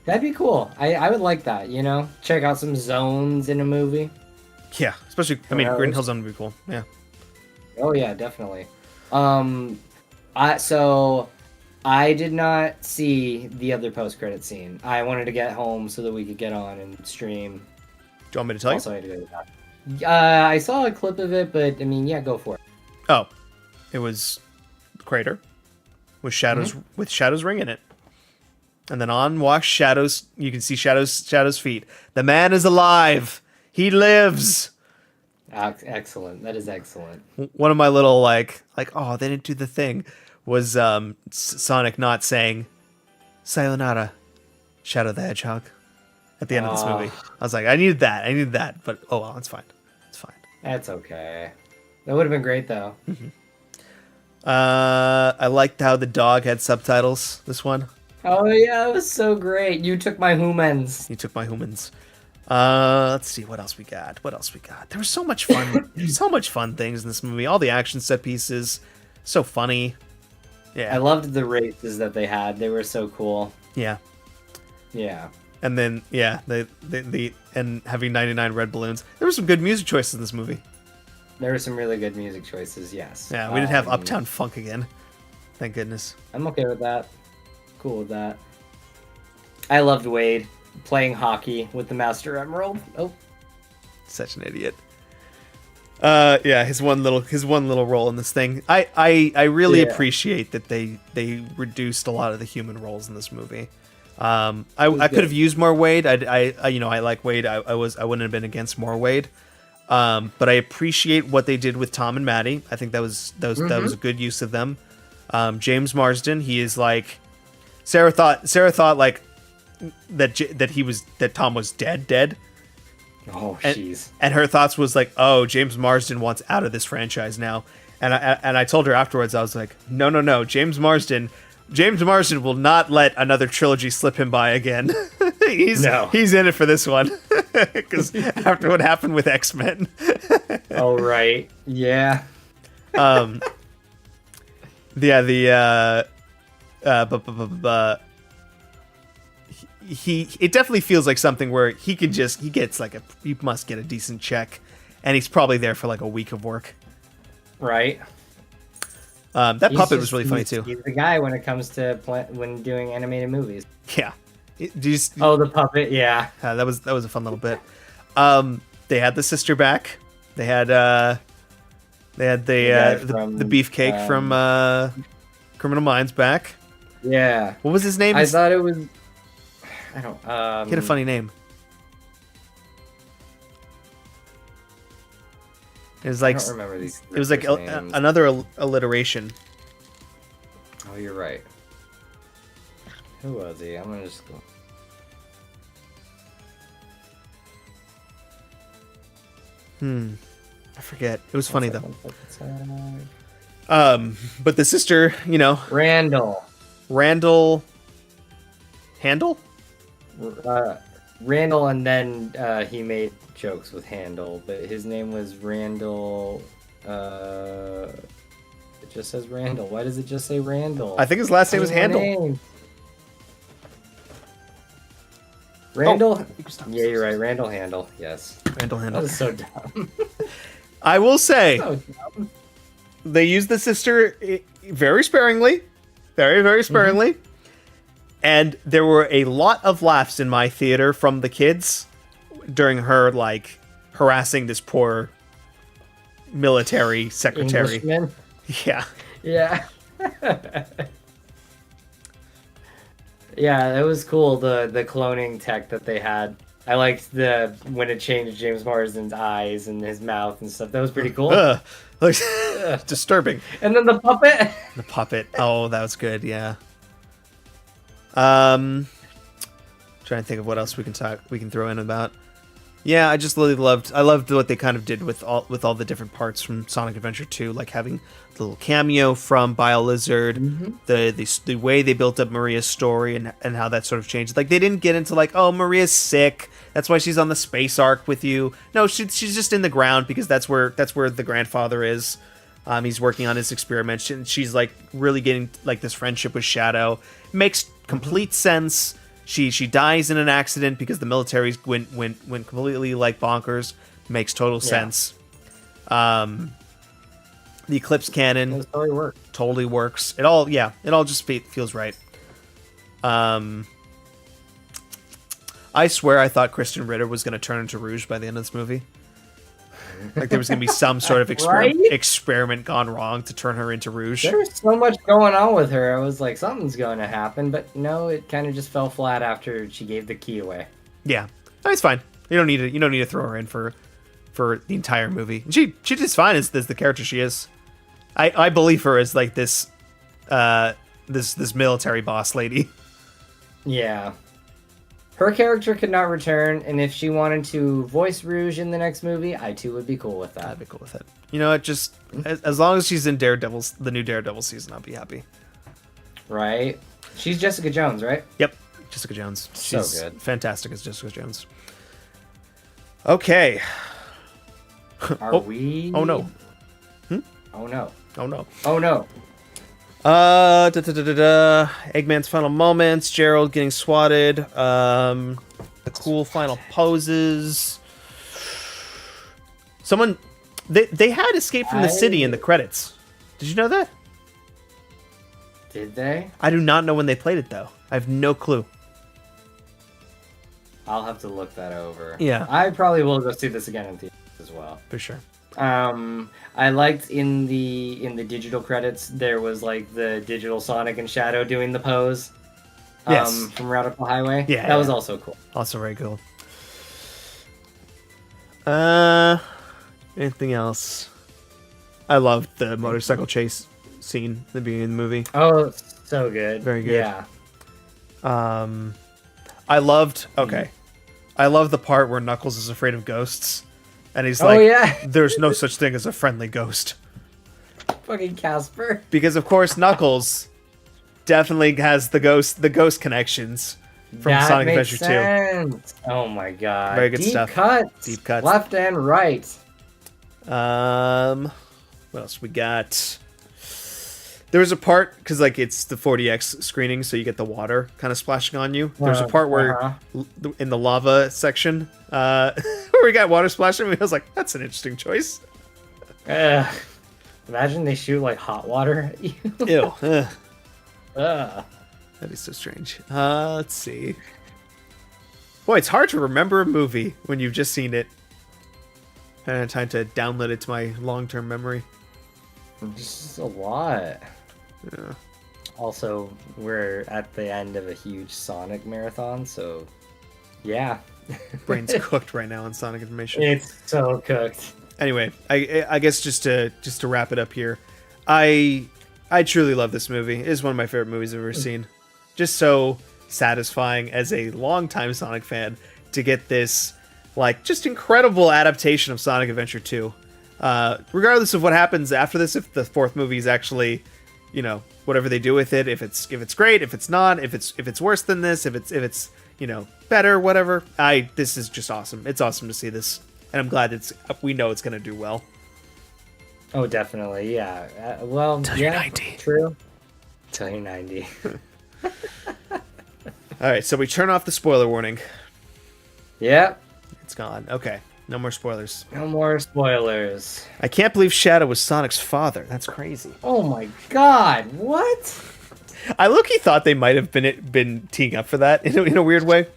That'd be cool. I would like that. You know, check out some zones in a movie. Yeah, especially. I mean, Green Hill Zone would be cool. Yeah. Oh yeah, definitely. I did not see the other post-credit scene. I wanted to get home so that we could get on and stream. Do you want me to tell also, you? I had to go to that. I saw a clip of it, but I mean, yeah, go for it. Oh, it was Crater with Shadow's with Shadow's ring in it, and then on walks Shadows. You can see Shadow's feet. The man is alive. He lives. Excellent. That is excellent. One of my little like oh, they didn't do the thing. Was Sonic not saying Sayonara, Shadow the Hedgehog at the end of this movie. I was like, I needed that, but oh well, it's fine. It's fine. That's okay. That would have been great though. Mm-hmm. I liked how the dog had subtitles, this one. Oh yeah, it was so great. You took my humans. You took my humans. Let's see what else we got. There was so much fun so much fun things in this movie. All the action set pieces, so funny. Yeah. I loved the races that they had. They were so cool. Yeah. Yeah. And then the and having 99 red balloons. There were some good music choices in this movie. There were some really good music choices, yes. Yeah, we didn't have Uptown Funk again. Thank goodness. I'm okay with that. Cool with that. I loved Wade playing hockey with the Master Emerald. Oh. Such an idiot. Yeah, his one little role in this thing. I really appreciate that they reduced a lot of the human roles in this movie. I could have used more Wade. I like Wade. I wouldn't have been against more Wade. But I appreciate what they did with Tom and Maddie. I think that was a good use of them. James Marsden, he is like Sarah thought like that Tom was dead. Oh, jeez. And her thoughts was like, oh, James Marsden wants out of this franchise now. And I told her afterwards, I was like, no, James Marsden will not let another trilogy slip him by again. He's in it for this one. Because after what happened with X-Men. Oh, right. Yeah. It definitely feels like something where he must get a decent check, and he's probably there for like a week of work. Right. That puppet was really funny too. He's the guy when it comes to when doing animated movies. Yeah. The puppet, yeah. That was a fun little bit. They had the sister back. They had the beefcake from Criminal Minds back. Yeah. What was his name? I thought it was. I don't. He had a funny name. It was like I don't remember these. It was like another alliteration. Oh, you're right. Who was he? I'm gonna just go. I forget. It was funny though. But the sister, Randall. Handle? Randall, and then he made jokes with Handle, but his name was Randall. It just says Randall. Why does it just say Randall? I think his last name was Handle. Randall. You can stop. Yeah, you're right. Randall Handle. Yes. Randall That Handle. was so dumb. I will say, So dumb. they used the sister very sparingly. Very, very sparingly. And there were a lot of laughs in my theater from the kids during her, like, harassing this poor military secretary. Englishman. Yeah. Yeah. Yeah, it was cool, the cloning tech that they had. I liked when it changed James Marsden's eyes and his mouth and stuff. That was pretty cool. Like, disturbing. And then the puppet. The puppet. Oh, that was good. Yeah. Trying to think of what else we can throw in about. Yeah, I just really loved what they kind of did with all the different parts from Sonic Adventure 2, like having the little cameo from BioLizard, the way they built up Maria's story and how that sort of changed. Like, they didn't get into like, oh, Maria's sick, that's why she's on the space ark with you. No, she's just in the ground because that's where the grandfather is. He's working on his experiments, and she's like really getting like this friendship with Shadow. Makes complete sense. She dies in an accident because the military went completely like bonkers. Makes total sense. The Eclipse Cannon totally works. It all just feels right. I swear I thought Kristen Ritter was going to turn into Rouge by the end of this movie. Like there was going to be some sort of experiment gone wrong to turn her into Rouge. There's so much going on with her. I was like, something's going to happen, but no, it kind of just fell flat after she gave the key away. Yeah, it's fine. You don't need to throw her in for the entire movie. She did fine as the character she is. I believe her as like this military boss lady. Yeah. Her character could not return, and if she wanted to voice Rouge in the next movie, I too would be cool with that. I'd be cool with it. You know what? Just as long as she's in the new Daredevil season, I'll be happy. Right? She's Jessica Jones, right? Yep, Jessica Jones. She's so good. Fantastic as Jessica Jones. Okay. Are we? Oh no. Oh no. Oh no. Oh no. Eggman's final moments, Gerald getting swatted, the cool final poses. Someone, they had Escape from the City in the credits. Did you know that? Did they? I do not know when they played it though. I have no clue. I'll have to look that over. Yeah. I probably will go see this again in theaters as well. For sure. I liked in the digital credits there was like the digital Sonic and Shadow doing the pose. Yes. From Route Up the Highway. Yeah. That was also cool. Also very cool. Anything else? I loved the motorcycle chase scene at the beginning of the movie. Oh, so good. Very good. Yeah. I loved the part where Knuckles is afraid of ghosts. And he's like, there's no such thing as a friendly ghost. Fucking Casper. Because of course Knuckles definitely has the ghost connections from that Sonic makes Adventure 2. Sense. Oh my god. Very good Deep stuff. Cuts. Deep cuts. Left and right. What else we got? There was a part, because like it's the 4DX screening, so you get the water kind of splashing on you. There's a part where in the lava section where we got water splashing, I was like, that's an interesting choice. Imagine they shoot like hot water at you. Ew. Ugh. That'd be so strange. Let's see. Boy, it's hard to remember a movie when you've just seen it. I had time to download it to my long-term memory. This is a lot. Yeah. Also, we're at the end of a huge Sonic marathon, so yeah. Brain's cooked right now on Sonic information. It's so cooked. Anyway, I guess just to wrap it up here, I truly love this movie. It is one of my favorite movies I've ever seen. Just so satisfying as a longtime Sonic fan to get this like just incredible adaptation of Sonic Adventure 2. Regardless of what happens after this, if the fourth movie is actually, you know, whatever they do with it, if it's great, if it's not, if it's worse than this, if it's you know, better, whatever. This is just awesome. It's awesome to see this, and I'm glad we know it's gonna do well. Oh, definitely, yeah. Well, Till you're 90. True. Till you're 90. All right, so we turn off the spoiler warning. Yep. It's gone. Okay. No more spoilers. No more spoilers. I can't believe Shadow was Sonic's father. That's crazy. Oh my god, what? I low-key thought they might have been teeing up for that in a weird way.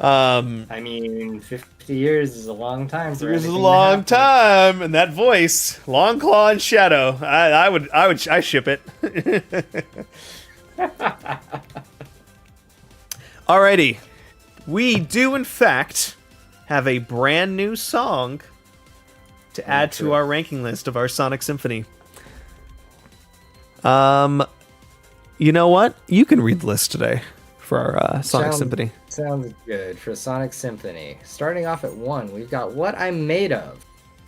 I mean, 50 years is a long time. For Years is a anything to long happen. time, and that voice, Long Claw and Shadow. I ship it. Alrighty, we do in fact have a brand new song to add to our ranking list of our Sonic Symphony. You know what? You can read the list today for our Sonic Symphony. Sounds good. For Sonic Symphony. Starting off at 1, we've got What I'm Made Of.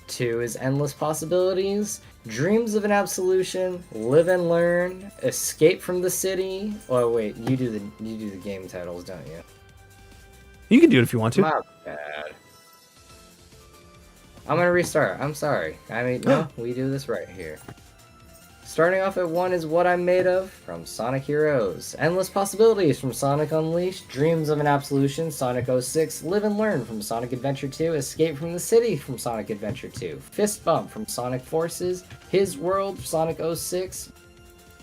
2 is Endless Possibilities. Dreams of an Absolution. Live and Learn. Escape from the City. Oh wait, you do the game titles, don't you? You can do it if you want to. My bad. I'm gonna restart. I'm sorry. I mean, no, we do this right here. Starting off at 1 is What I'm Made Of from Sonic Heroes. Endless Possibilities from Sonic Unleashed. Dreams of an Absolution, Sonic 06. Live and Learn from Sonic Adventure 2. Escape from the City from Sonic Adventure 2. Fist Bump from Sonic Forces. His World, Sonic 06.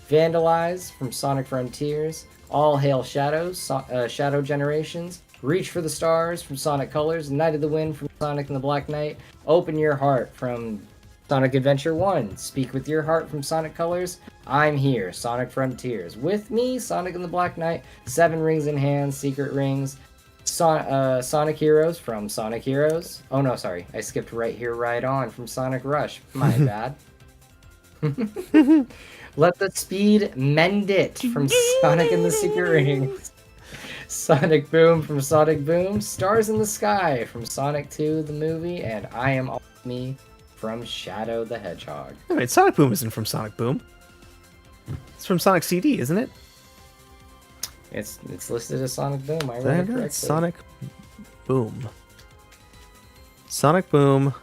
Vandalize from Sonic Frontiers. All Hail Shadows, Shadow Generations. Reach for the Stars from Sonic Colors. Night of the Wind from Sonic and the Black Knight. Open Your Heart from Sonic Adventure 1, Speak With Your Heart from Sonic Colors, I'm Here, Sonic Frontiers, With Me, Sonic and the Black Knight, 7 Rings in Hand, Secret Rings, Sonic Heroes from Sonic Heroes, oh no, sorry, I skipped Right Here, Right On from Sonic Rush, my bad. Let the Speed Mend It from Sonic and the Secret Rings, Sonic Boom from Sonic Boom, Stars in the Sky from Sonic 2, the movie, and I Am All Me from Shadow the Hedgehog. Oh, wait, Sonic Boom isn't from Sonic Boom. It's from Sonic CD, isn't it? It's listed as Sonic Boom. I read it correctly. Sonic Boom. Sonic Boom.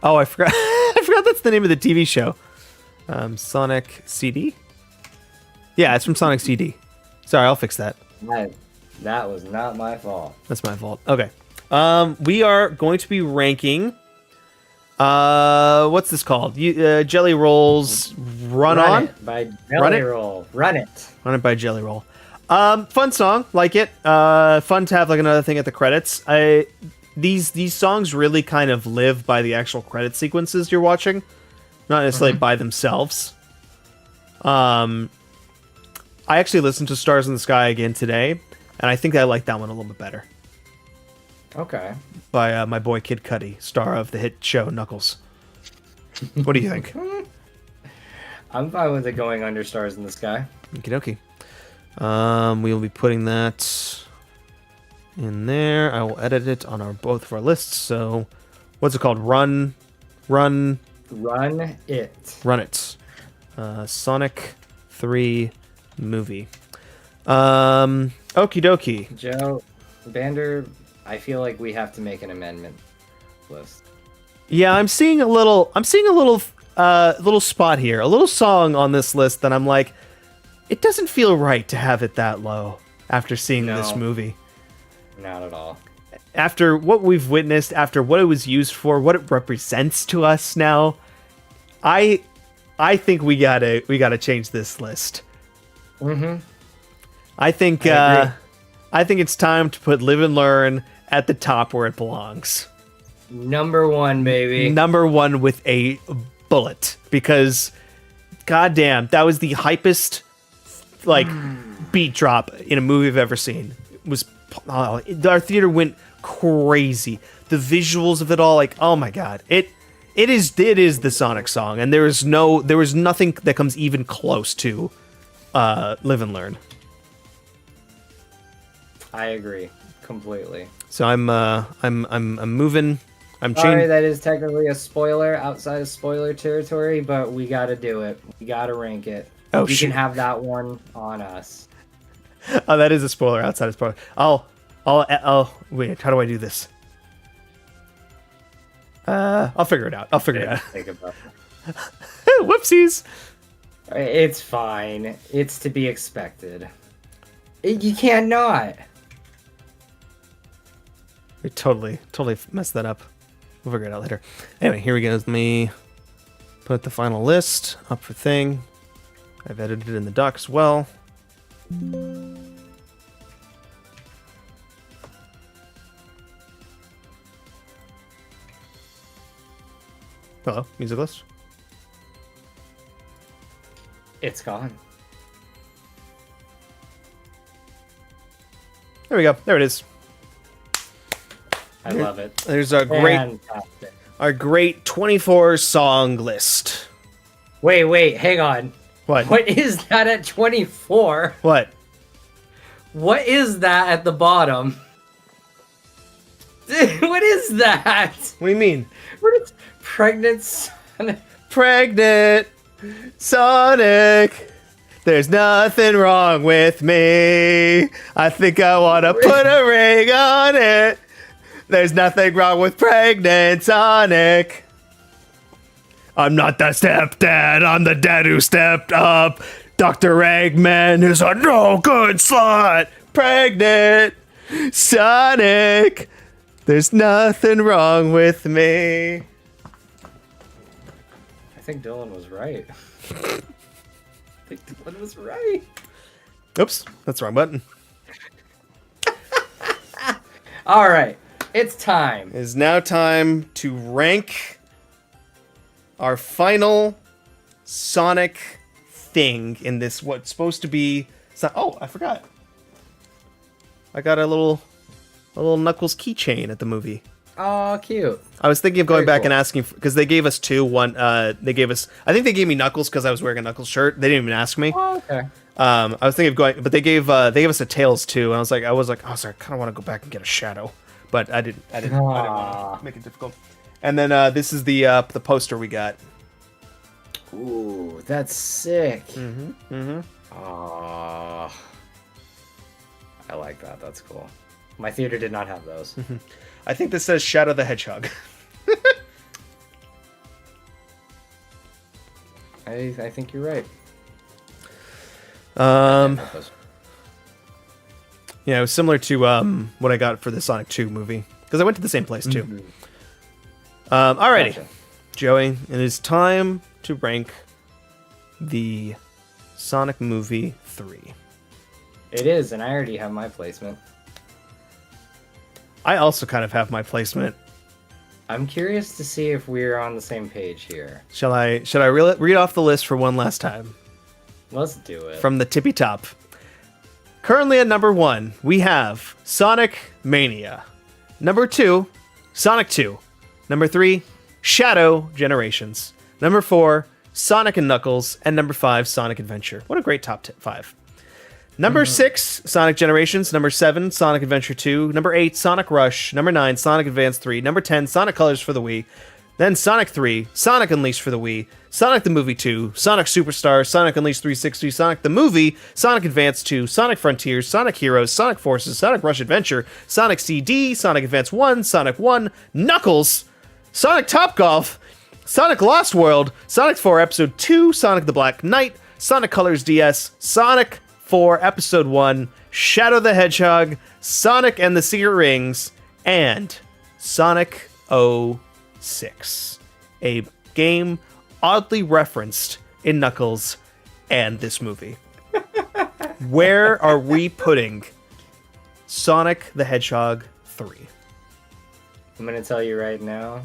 Oh, I forgot. I forgot that's the name of the TV show. Sonic CD. Yeah, it's from Sonic CD. Sorry, I'll fix that. That was not my fault. That's my fault. Okay. We are going to be ranking. What's this called? Jelly Roll's Run On It by Jelly Roll. Run It by Jelly Roll. Fun song, like it. Fun to have like another thing at the credits. These songs really kind of live by the actual credit sequences you're watching, not necessarily by themselves. I actually listened to Stars in the Sky again today, and I think I like that one a little bit better. Okay. By my boy Kid Cudi, star of the hit show Knuckles. What do you think? I'm fine with it going under Stars in the Sky. Okie dokie. We will be putting that in there. I will edit it on both of our lists. So, what's it called? Run It. Sonic 3 movie. Okie dokie. Joe Bander, I feel like we have to make an amendment list. Yeah, I'm seeing a little spot here, a little song on this list that I'm like, it doesn't feel right to have it that low after seeing this movie. Not at all. After what we've witnessed, after what it was used for, what it represents to us now, I think we gotta change this list. I think it's time to put Live and Learn at the top where it belongs. Number 1, baby. Number 1 with a bullet, because goddamn, that was the hypest beat drop in a movie I've ever seen. Our theater went crazy. The visuals of it all, oh my god, it is the Sonic song, and there was nothing that comes even close to Live and Learn. I agree completely. So I'm moving. I'm Sorry, changing. that is technically a spoiler outside of spoiler territory, but we gotta do it. We gotta rank it. Oh, you shit. can have that one on us. Oh, that is a spoiler outside of spoiler. I'll wait. How do I do this? I'll figure it out. Think about it. Whoopsies. It's fine. It's to be expected. You can't not. We totally messed that up. We'll figure it out later. Anyway, here we go. Let me put the final list up for thing. I've edited it in the doc as well. Hello, music list. It's gone. There we go. There it is. I love it. There's our Fantastic. our great 24 song list. Wait, hang on. What? What is that at 24? What? What is that at the bottom? What is that? What do you mean? What is pregnant Sonic? Pregnant Sonic. There's nothing wrong with me. I think I want to put a ring on it. There's nothing wrong with pregnant Sonic. I'm not the stepdad. I'm the dad who stepped up. Dr. Eggman is a no good slut. Pregnant Sonic. There's nothing wrong with me. I think Dylan was right. Dylan was right. Oops, that's the wrong button. All right, it's time. It is now time to rank our final Sonic thing in this what's supposed to be. Oh, I forgot. I got a little Knuckles keychain at the movie. Oh, cute. I was thinking of going Very back cool. and asking because they gave us two. One, they gave us. I think they gave me Knuckles because I was wearing a Knuckles shirt. They didn't even ask me. Oh, okay. I was thinking of going, but they gave us a Tails too, and I was like, oh, sorry, I kind of want to go back and get a Shadow, but I didn't want to make it difficult. And then this is the poster we got. Ooh, that's sick. Mm-hmm. I like that. That's cool. My theater did not have those. I think this says Shadow the Hedgehog. I think you're right. Yeah, it was similar to what I got for the Sonic 2 movie because I went to the same place too. Alrighty, Gotcha. Joey, it is time to rank the Sonic movie 3. It is, and I already have my placement. I also kind of have my placement. I'm curious to see if we're on the same page here. Shall I read off the list for one last time? Let's do it. From the tippy top. Currently at number 1, we have Sonic Mania. Number 2, Sonic 2. Number 3, Shadow Generations. Number 4, Sonic and Knuckles. And number 5, Sonic Adventure. What a great top 5. Number 6, Sonic Generations. Number 7, Sonic Adventure 2. Number 8, Sonic Rush. Number 9, Sonic Advance 3. Number 10, Sonic Colors for the Wii. Then Sonic 3, Sonic Unleashed for the Wii, Sonic the Movie 2, Sonic Superstar, Sonic Unleashed 360, Sonic the Movie, Sonic Advance 2, Sonic Frontiers, Sonic Heroes, Sonic Forces, Sonic Rush Adventure, Sonic CD, Sonic Advance 1, Sonic 1, Knuckles, Sonic Topgolf, Sonic Lost World, Sonic 4 Episode 2, Sonic the Black Knight, Sonic Colors DS, Sonic 4 Episode 1, Shadow the Hedgehog, Sonic and the Secret Rings, and Sonic 06, a game oddly referenced in Knuckles and this movie. Where are we putting Sonic the Hedgehog 3? I'm going to tell you right now.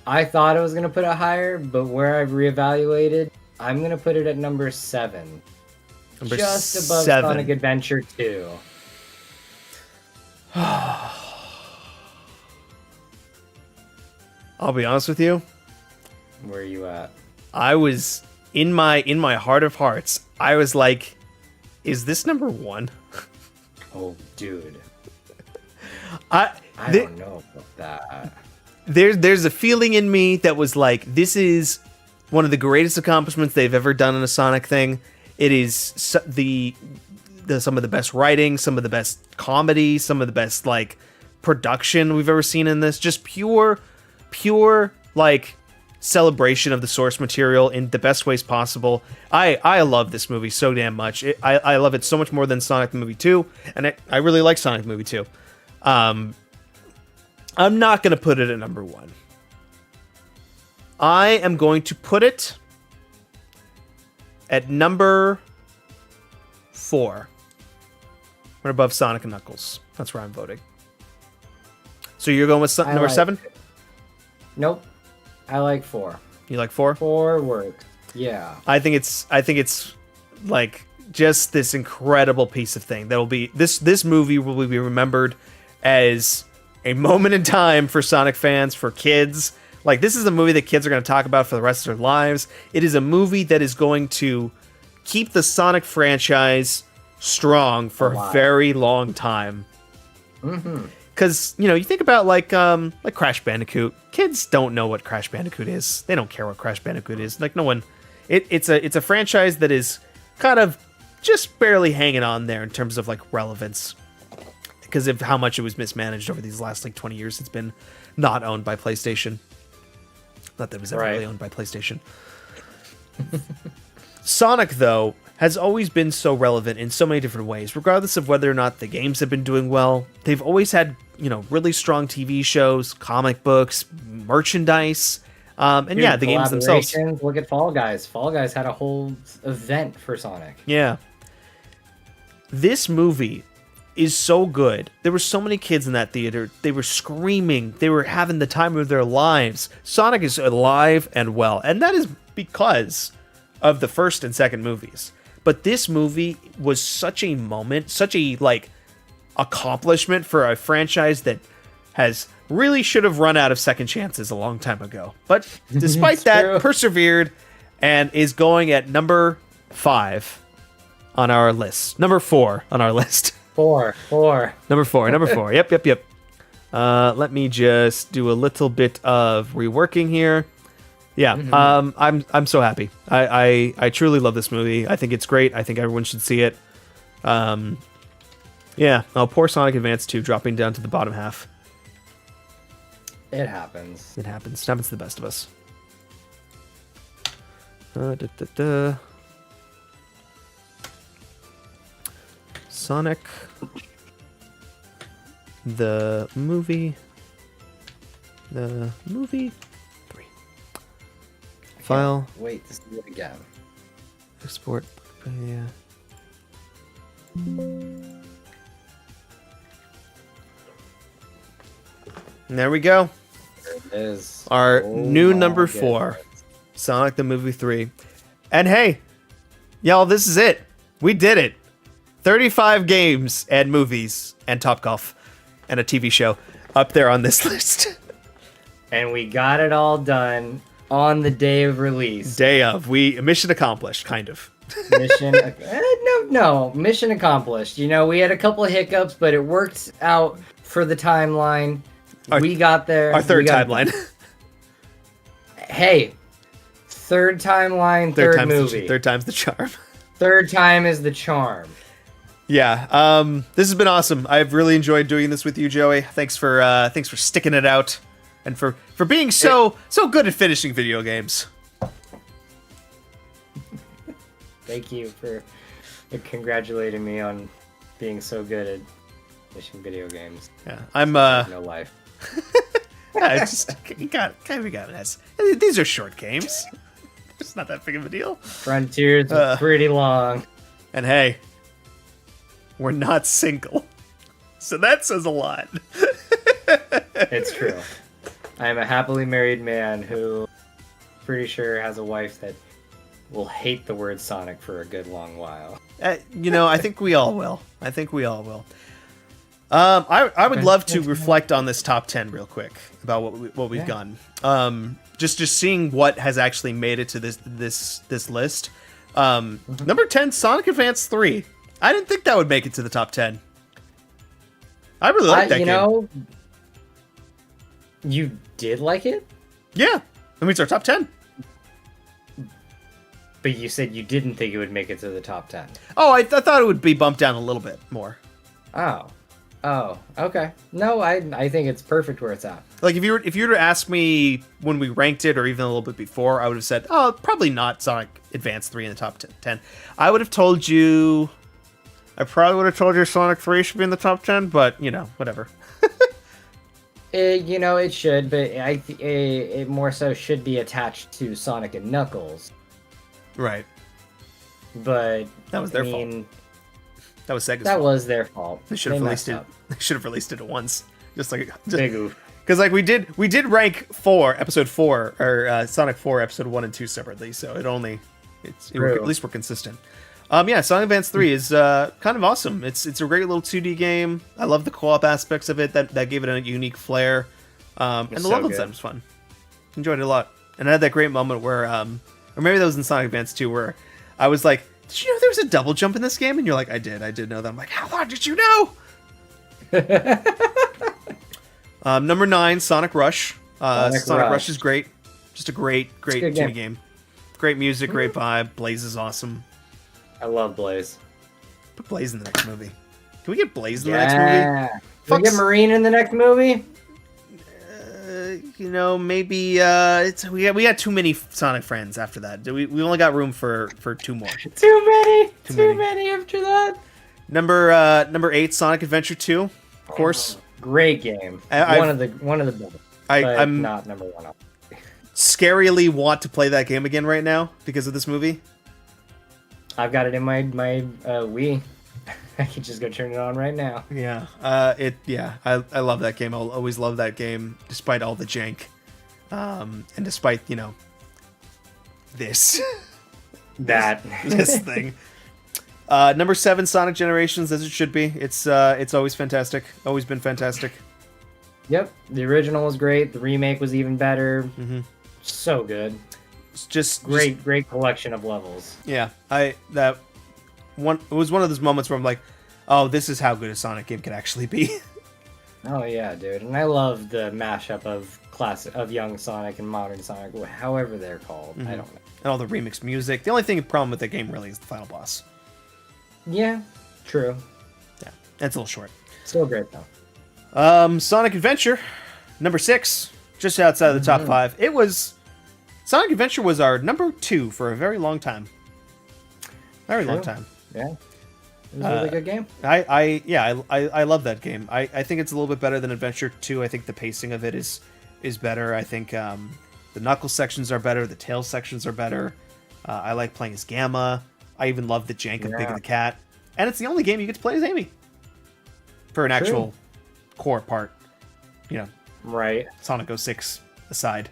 I thought I was going to put it higher, but where I've reevaluated, I'm going to put it at number 7. Number just above 7. Sonic Adventure 2. I'll be honest with you. Where are you at? I was in my heart of hearts. I was like, "Is this number 1?" Oh, dude. I don't know about that. There's a feeling in me that was like, this is one of the greatest accomplishments they've ever done in a Sonic thing. It is some of the best writing, some of the best comedy, some of the best like production we've ever seen in this. Just pure like celebration of the source material in the best ways possible. I love this movie so damn much. I love it so much more than Sonic the Movie 2, and I really like Sonic the Movie 2. I'm not going to put it at number 1. I am going to put it at number 4. Right above Sonic and Knuckles. That's where I'm voting. So you're going with number 7? Nope. I like 4. You like 4? 4 works. Yeah. I think it's like just this incredible piece of thing that'll be this movie will be remembered as a moment in time for Sonic fans, for kids. Like, this is a movie that kids are going to talk about for the rest of their lives. It is a movie that is going to keep the Sonic franchise strong for a very long time. Because, you know, you think about like Crash Bandicoot. Kids don't know what Crash Bandicoot is. They don't care what Crash Bandicoot is. Like, no one. It's a franchise that is kind of just barely hanging on there in terms of like relevance, because of how much it was mismanaged over these last like 20 years. It's been not owned by PlayStation. Not that it was ever really owned by PlayStation. Sonic, though, has always been so relevant in so many different ways, regardless of whether or not the games have been doing well. They've always had, you know, really strong TV shows, comic books, merchandise, and dude, yeah, the games themselves. Look at Fall Guys. Fall Guys had a whole event for Sonic. Yeah. This movie is so good. There were so many kids in that theater. They were screaming. They were having the time of their lives. Sonic is alive and well, and that is because of the first and second movies. But this movie was such a moment, such a like accomplishment for a franchise that has really should have run out of second chances a long time ago. But despite that, persevered and is going at number 5 on our list. Number 4 on our list. 4. Number 4. Yep. Let me just do a little bit of reworking here. Yeah, I'm so happy. I truly love this movie. I think it's great. I think everyone should see it. Yeah. Oh, poor Sonic Advance 2 dropping down to the bottom half. It happens. It happens. It happens to the best of us. Sonic the movie 3. File. Wait to see it again. Export. Yeah. And there we go. There it is. Our new number 4, Sonic the Movie 3. And hey, y'all, this is it. We did it. 35 games and movies and Topgolf and a TV show up there on this list. And we got it all done on the day of release. Mission accomplished, kind of. Mission accomplished. You know, we had a couple of hiccups, but it worked out for the timeline. We got there. Our third timeline. Hey, third timeline, third movie. Third time's the charm. Third time is the charm. Yeah. This has been awesome. I've really enjoyed doing this with you, Joey. Thanks for sticking it out and for being so good at finishing video games. Thank you for congratulating me on being so good at finishing video games. Yeah, I'm no life. Yeah, it's just we got it. These are short games. It's not that big of a deal. Frontiers are pretty long. And hey, we're not single, so that says a lot. It's true. I am a happily married man who, pretty sure, has a wife that will hate the word Sonic for a good long while. You know, I think we all will. I would love to reflect on this top 10 real quick about what we've done. Just seeing what has actually made it to this list. Number 10, Sonic Advance 3. I didn't think that would make it to the top 10. I really like that game. You know, you did like it? Yeah. I mean, it's our top 10. But you said you didn't think it would make it to the top 10. Oh, I thought it would be bumped down a little bit more. Oh. Oh, okay. No, I think it's perfect where it's at. Like if you were to ask me when we ranked it, or even a little bit before, I would have said, oh, probably not Sonic Advance 3 in the top 10. I would have told you. I probably would have told you Sonic 3 should be in the top 10, but whatever. It should, but it more so should be attached to Sonic and Knuckles. Right. But that was their fault. That was Sega's fault. That was their fault. They should have released it. They should have released it at once, big oof. Because like we did rank episode 4 or Sonic 4 episode 1 and 2 separately, so at least we're consistent. Sonic Advance 3 is kind of awesome. It's a great little 2D game. I love the co-op aspects of it. That gave it a unique flair. And the level design was fun. Enjoyed it a lot. And I had that great moment where, or maybe that was in Sonic Advance 2, where I was like, "Did you know there was a double jump in this game?" And you're like, "I did know that." I'm like, "How long did you know?" Number 9, Sonic Rush. Sonic Rush is great. Just a great 2D game. Great music, great vibe. Blaze is awesome. I love Blaze. Put Blaze in the next movie. Can we get Blaze in the next movie? Can we get Marine in the next movie? Maybe we got too many Sonic friends after that. We only got room for 2 more. Too many after that. Number 8, Sonic Adventure 2. Of course. Great game. One of the best. I'm not number 1. Scarily want to play that game again right now because of this movie. I've got it in my Wii. I can just go turn it on right now. Yeah. I love that game. I'll always love that game, despite all the jank, and despite this this thing. Number 7, Sonic Generations, as it should be. It's always fantastic. Always been fantastic. Yep. The original was great. The remake was even better. Mm-hmm. So good. It's just great collection of levels. Yeah. It was one of those moments where I'm like, oh, this is how good a Sonic game can actually be. Oh yeah, dude. And I love the mashup of young Sonic and modern Sonic, however they're called. Mm-hmm. I don't know. And all the remixed music. The only problem with the game really is the final boss. Yeah, true. Yeah, it's a little short. Still great though. Sonic Adventure, number 6, just outside of the top 5. Sonic Adventure was our number 2 for a very long time. Long time. Yeah. It was a really good game. I love that game. I think it's a little bit better than Adventure 2. I think the pacing of it is better. I think the Knuckles sections are better. The Tails sections are better. I like playing as Gamma. I even love the jank of Big and the Cat. And it's the only game you get to play as Amy. For an actual core part. Right. Sonic 06 aside.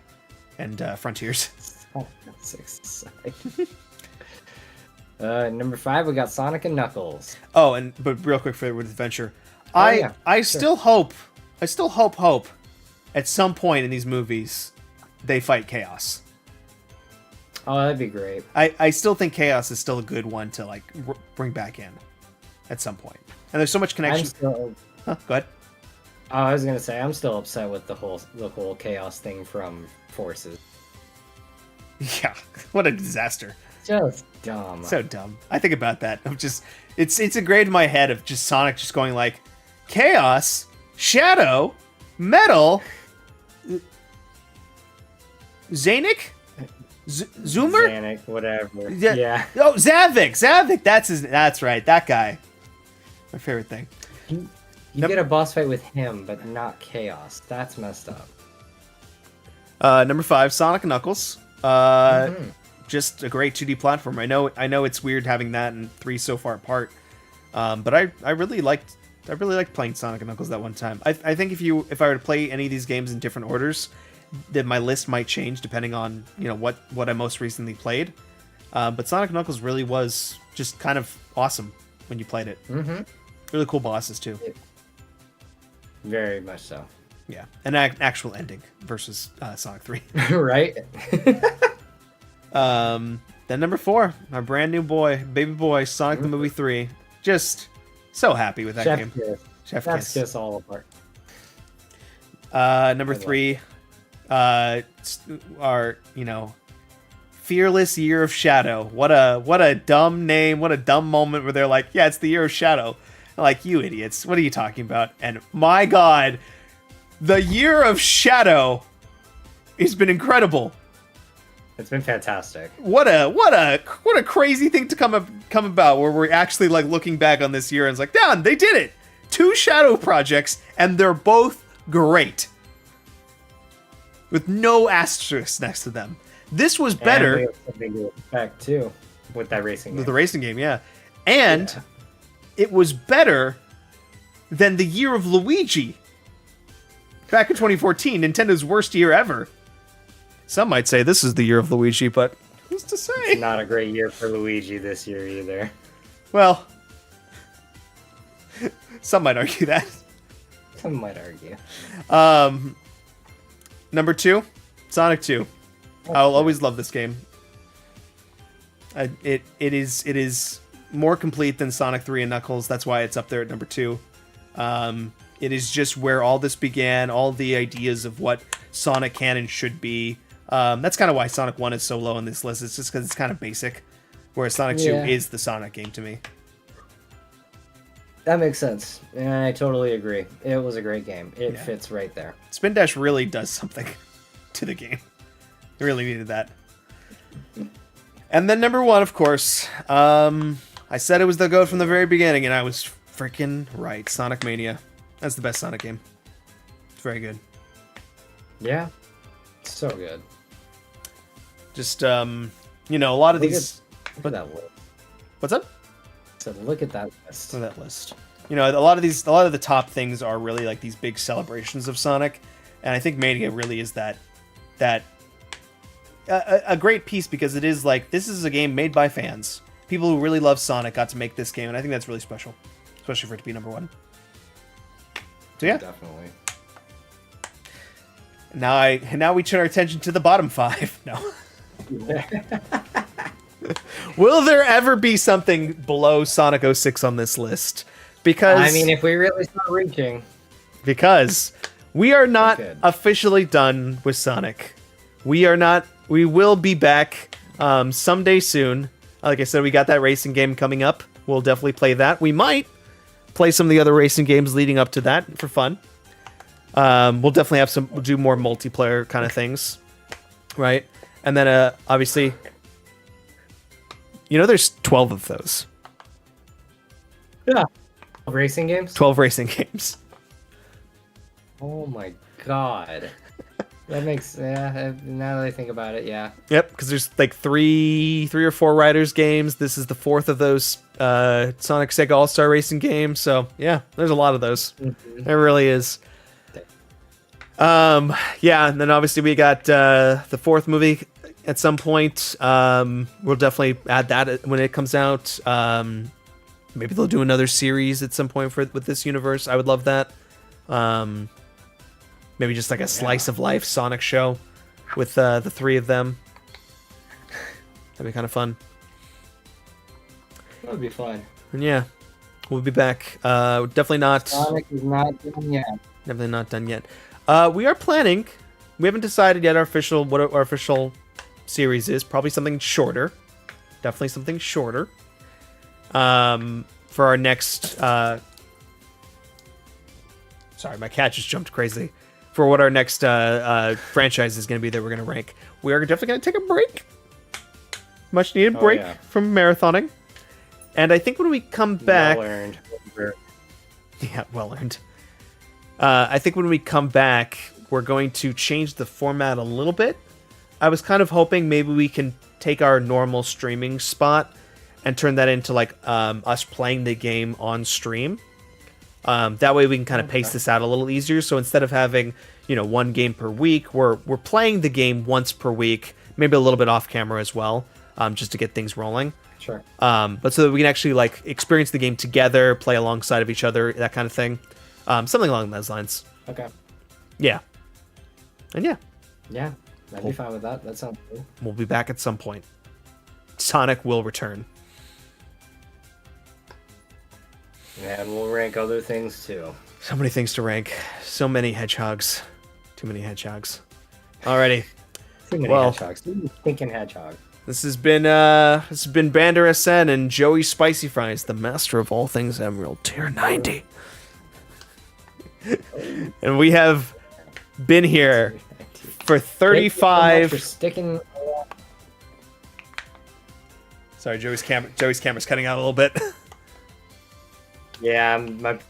And Frontiers. Sonic 06 aside. Number 5, we got Sonic and Knuckles. Oh, but real quick with Adventure. I still hope at some point in these movies they fight Chaos. Oh, that'd be great. I still think Chaos is still a good one to bring back in at some point. And there's so much connection. Go ahead. Oh, I was gonna say I'm still upset with the whole Chaos thing from Forces. Yeah, what a disaster. Just dumb. So dumb. I think about that. It's engraved in my head of just Sonic just going like, Chaos, Shadow, Metal, Zanik? Zoomer? Zanik, whatever. Yeah. Oh, Zavik. That's right. That guy. My favorite thing. You get a boss fight with him, but not Chaos. That's messed up. Number 5, Sonic and Knuckles. Just a great 2D platform. I know it's weird having that and 3 so far apart. But I really liked playing Sonic and Knuckles that one time. I think if I were to play any of these games in different orders, that my list might change depending on what I most recently played. But Sonic and Knuckles really was just kind of awesome when you played it. Mm-hmm. Really cool bosses too. Very much so. Yeah, an actual ending versus Sonic 3. Right. Then number 4, our brand new baby boy, Sonic the Movie 3. Just so happy with that game. Chef Kiss. Kiss all apart. Number 3, our Fearless Year of Shadow. What a dumb name. What a dumb moment where they're like, yeah, it's the Year of Shadow. Like, you idiots, what are you talking about? And my God, the year of Shadow has been incredible. It's been fantastic. What a crazy thing to come about, where we're actually like looking back on this year and it's like, damn, they did it. 2 Shadow projects, and they're both great, with no asterisks next to them. This was better. And we have something to expect too with that racing game. The racing game, yeah. And it was better than the year of Luigi. Back in 2014, Nintendo's worst year ever. Some might say this is the year of Luigi, but who's to say? It's not a great year for Luigi this year either. Well, some might argue that. Some might argue. Number 2, Sonic 2. I'll always love this game. It is more complete than Sonic 3 and Knuckles. That's why it's up there at number 2. It is just where all this began, all the ideas of what Sonic can and should be. That's kind of why Sonic 1 is so low on this list. It's just because it's kind of basic, whereas Sonic 2 is the Sonic game to me. That makes sense, and I totally agree. It was a great game. It fits right there. Spin Dash really does something to the game. It really needed that. And then number 1, of course. I said it was the GOAT from the very beginning, and I was freaking right. Sonic Mania. That's the best Sonic game. It's very good. Yeah. It's so good. Just, you know, a lot of these... Look at that list. What's up? So look at that list. Look at that list. You know, a lot of the top things are really like these big celebrations of Sonic, and I think Mania really is that a great piece, because it is like, this is a game made by fans. People who really love Sonic got to make this game, and I think that's really special, especially for it to be number 1. So yeah, Definitely. Now we turn our attention to the bottom 5. No. Will there ever be something below Sonic 06 on this list? Because I mean, if we really start reaching. Because we are not officially done with Sonic. We are not. We will be back someday soon. Like I said, we got that racing game coming up. We'll definitely play that. We might play some of the other racing games leading up to that for fun. We'll definitely have we'll do more multiplayer kind of things, right? And then obviously, you know, there's 12 of those. Yeah. Racing games? 12 racing games. Oh my god. That makes, now that I think about it, yeah. Yep, because there's like three or four Riders games. This is the 4th of those Sonic Sega All-Star Racing games. So yeah, there's a lot of those. Mm-hmm. There really is. Yeah, and then obviously we got the 4th movie at some point. We'll definitely add that when it comes out. Maybe they'll do another series at some point with this universe. I would love that. Maybe just like a slice of life Sonic show with the 3 of them. That'd be kind of fun. That would be fun. And yeah, we'll be back. Definitely not. Sonic is not done yet. Definitely not done yet. We are planning. We haven't decided yet what our official series is. Probably something shorter. Definitely something shorter. For our next. Sorry, my cat just jumped crazy. For what our next franchise is going to be that we're going to rank. We are definitely going to take a break. Much needed break from marathoning. And I think when we come back... Well earned. Yeah, well earned. I think when we come back, we're going to change the format a little bit. I was kind of hoping maybe we can take our normal streaming spot and turn that into like us playing the game on stream. That way we can kind of pace this out a little easier. So instead of having, one game per week, we're playing the game once per week, maybe a little bit off camera as well, just to get things rolling. Sure. But so that we can actually like experience the game together, play alongside of each other, that kind of thing. Something along those lines. Okay. Yeah. And yeah. Yeah, I'd be fine with that. That sounds cool. We'll be back at some point. Sonic will return. And we'll rank other things too. So many things to rank. So many hedgehogs. Too many hedgehogs. Alrighty. Too many hedgehogs. Too many stinking hedgehogs. This has been Bander SN and Joey Spicy Fries, the master of all things Emerald, tier 90. And we have been here for 35. Thank you so much for sticking. Sorry, Joey's camera's cutting out a little bit. Yeah, my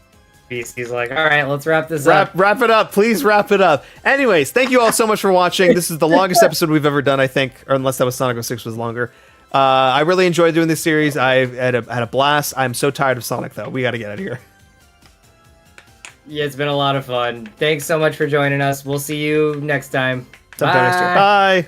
PC's like, all right, let's wrap this up. Wrap it up. Please wrap it up. Anyways, thank you all so much for watching. This is the longest episode we've ever done, I think, or unless that was Sonic 06 was longer. I really enjoyed doing this series. I had a blast. I'm so tired of Sonic, though. We got to get out of here. Yeah, it's been a lot of fun. Thanks so much for joining us. We'll see you next time. Bye. Bye.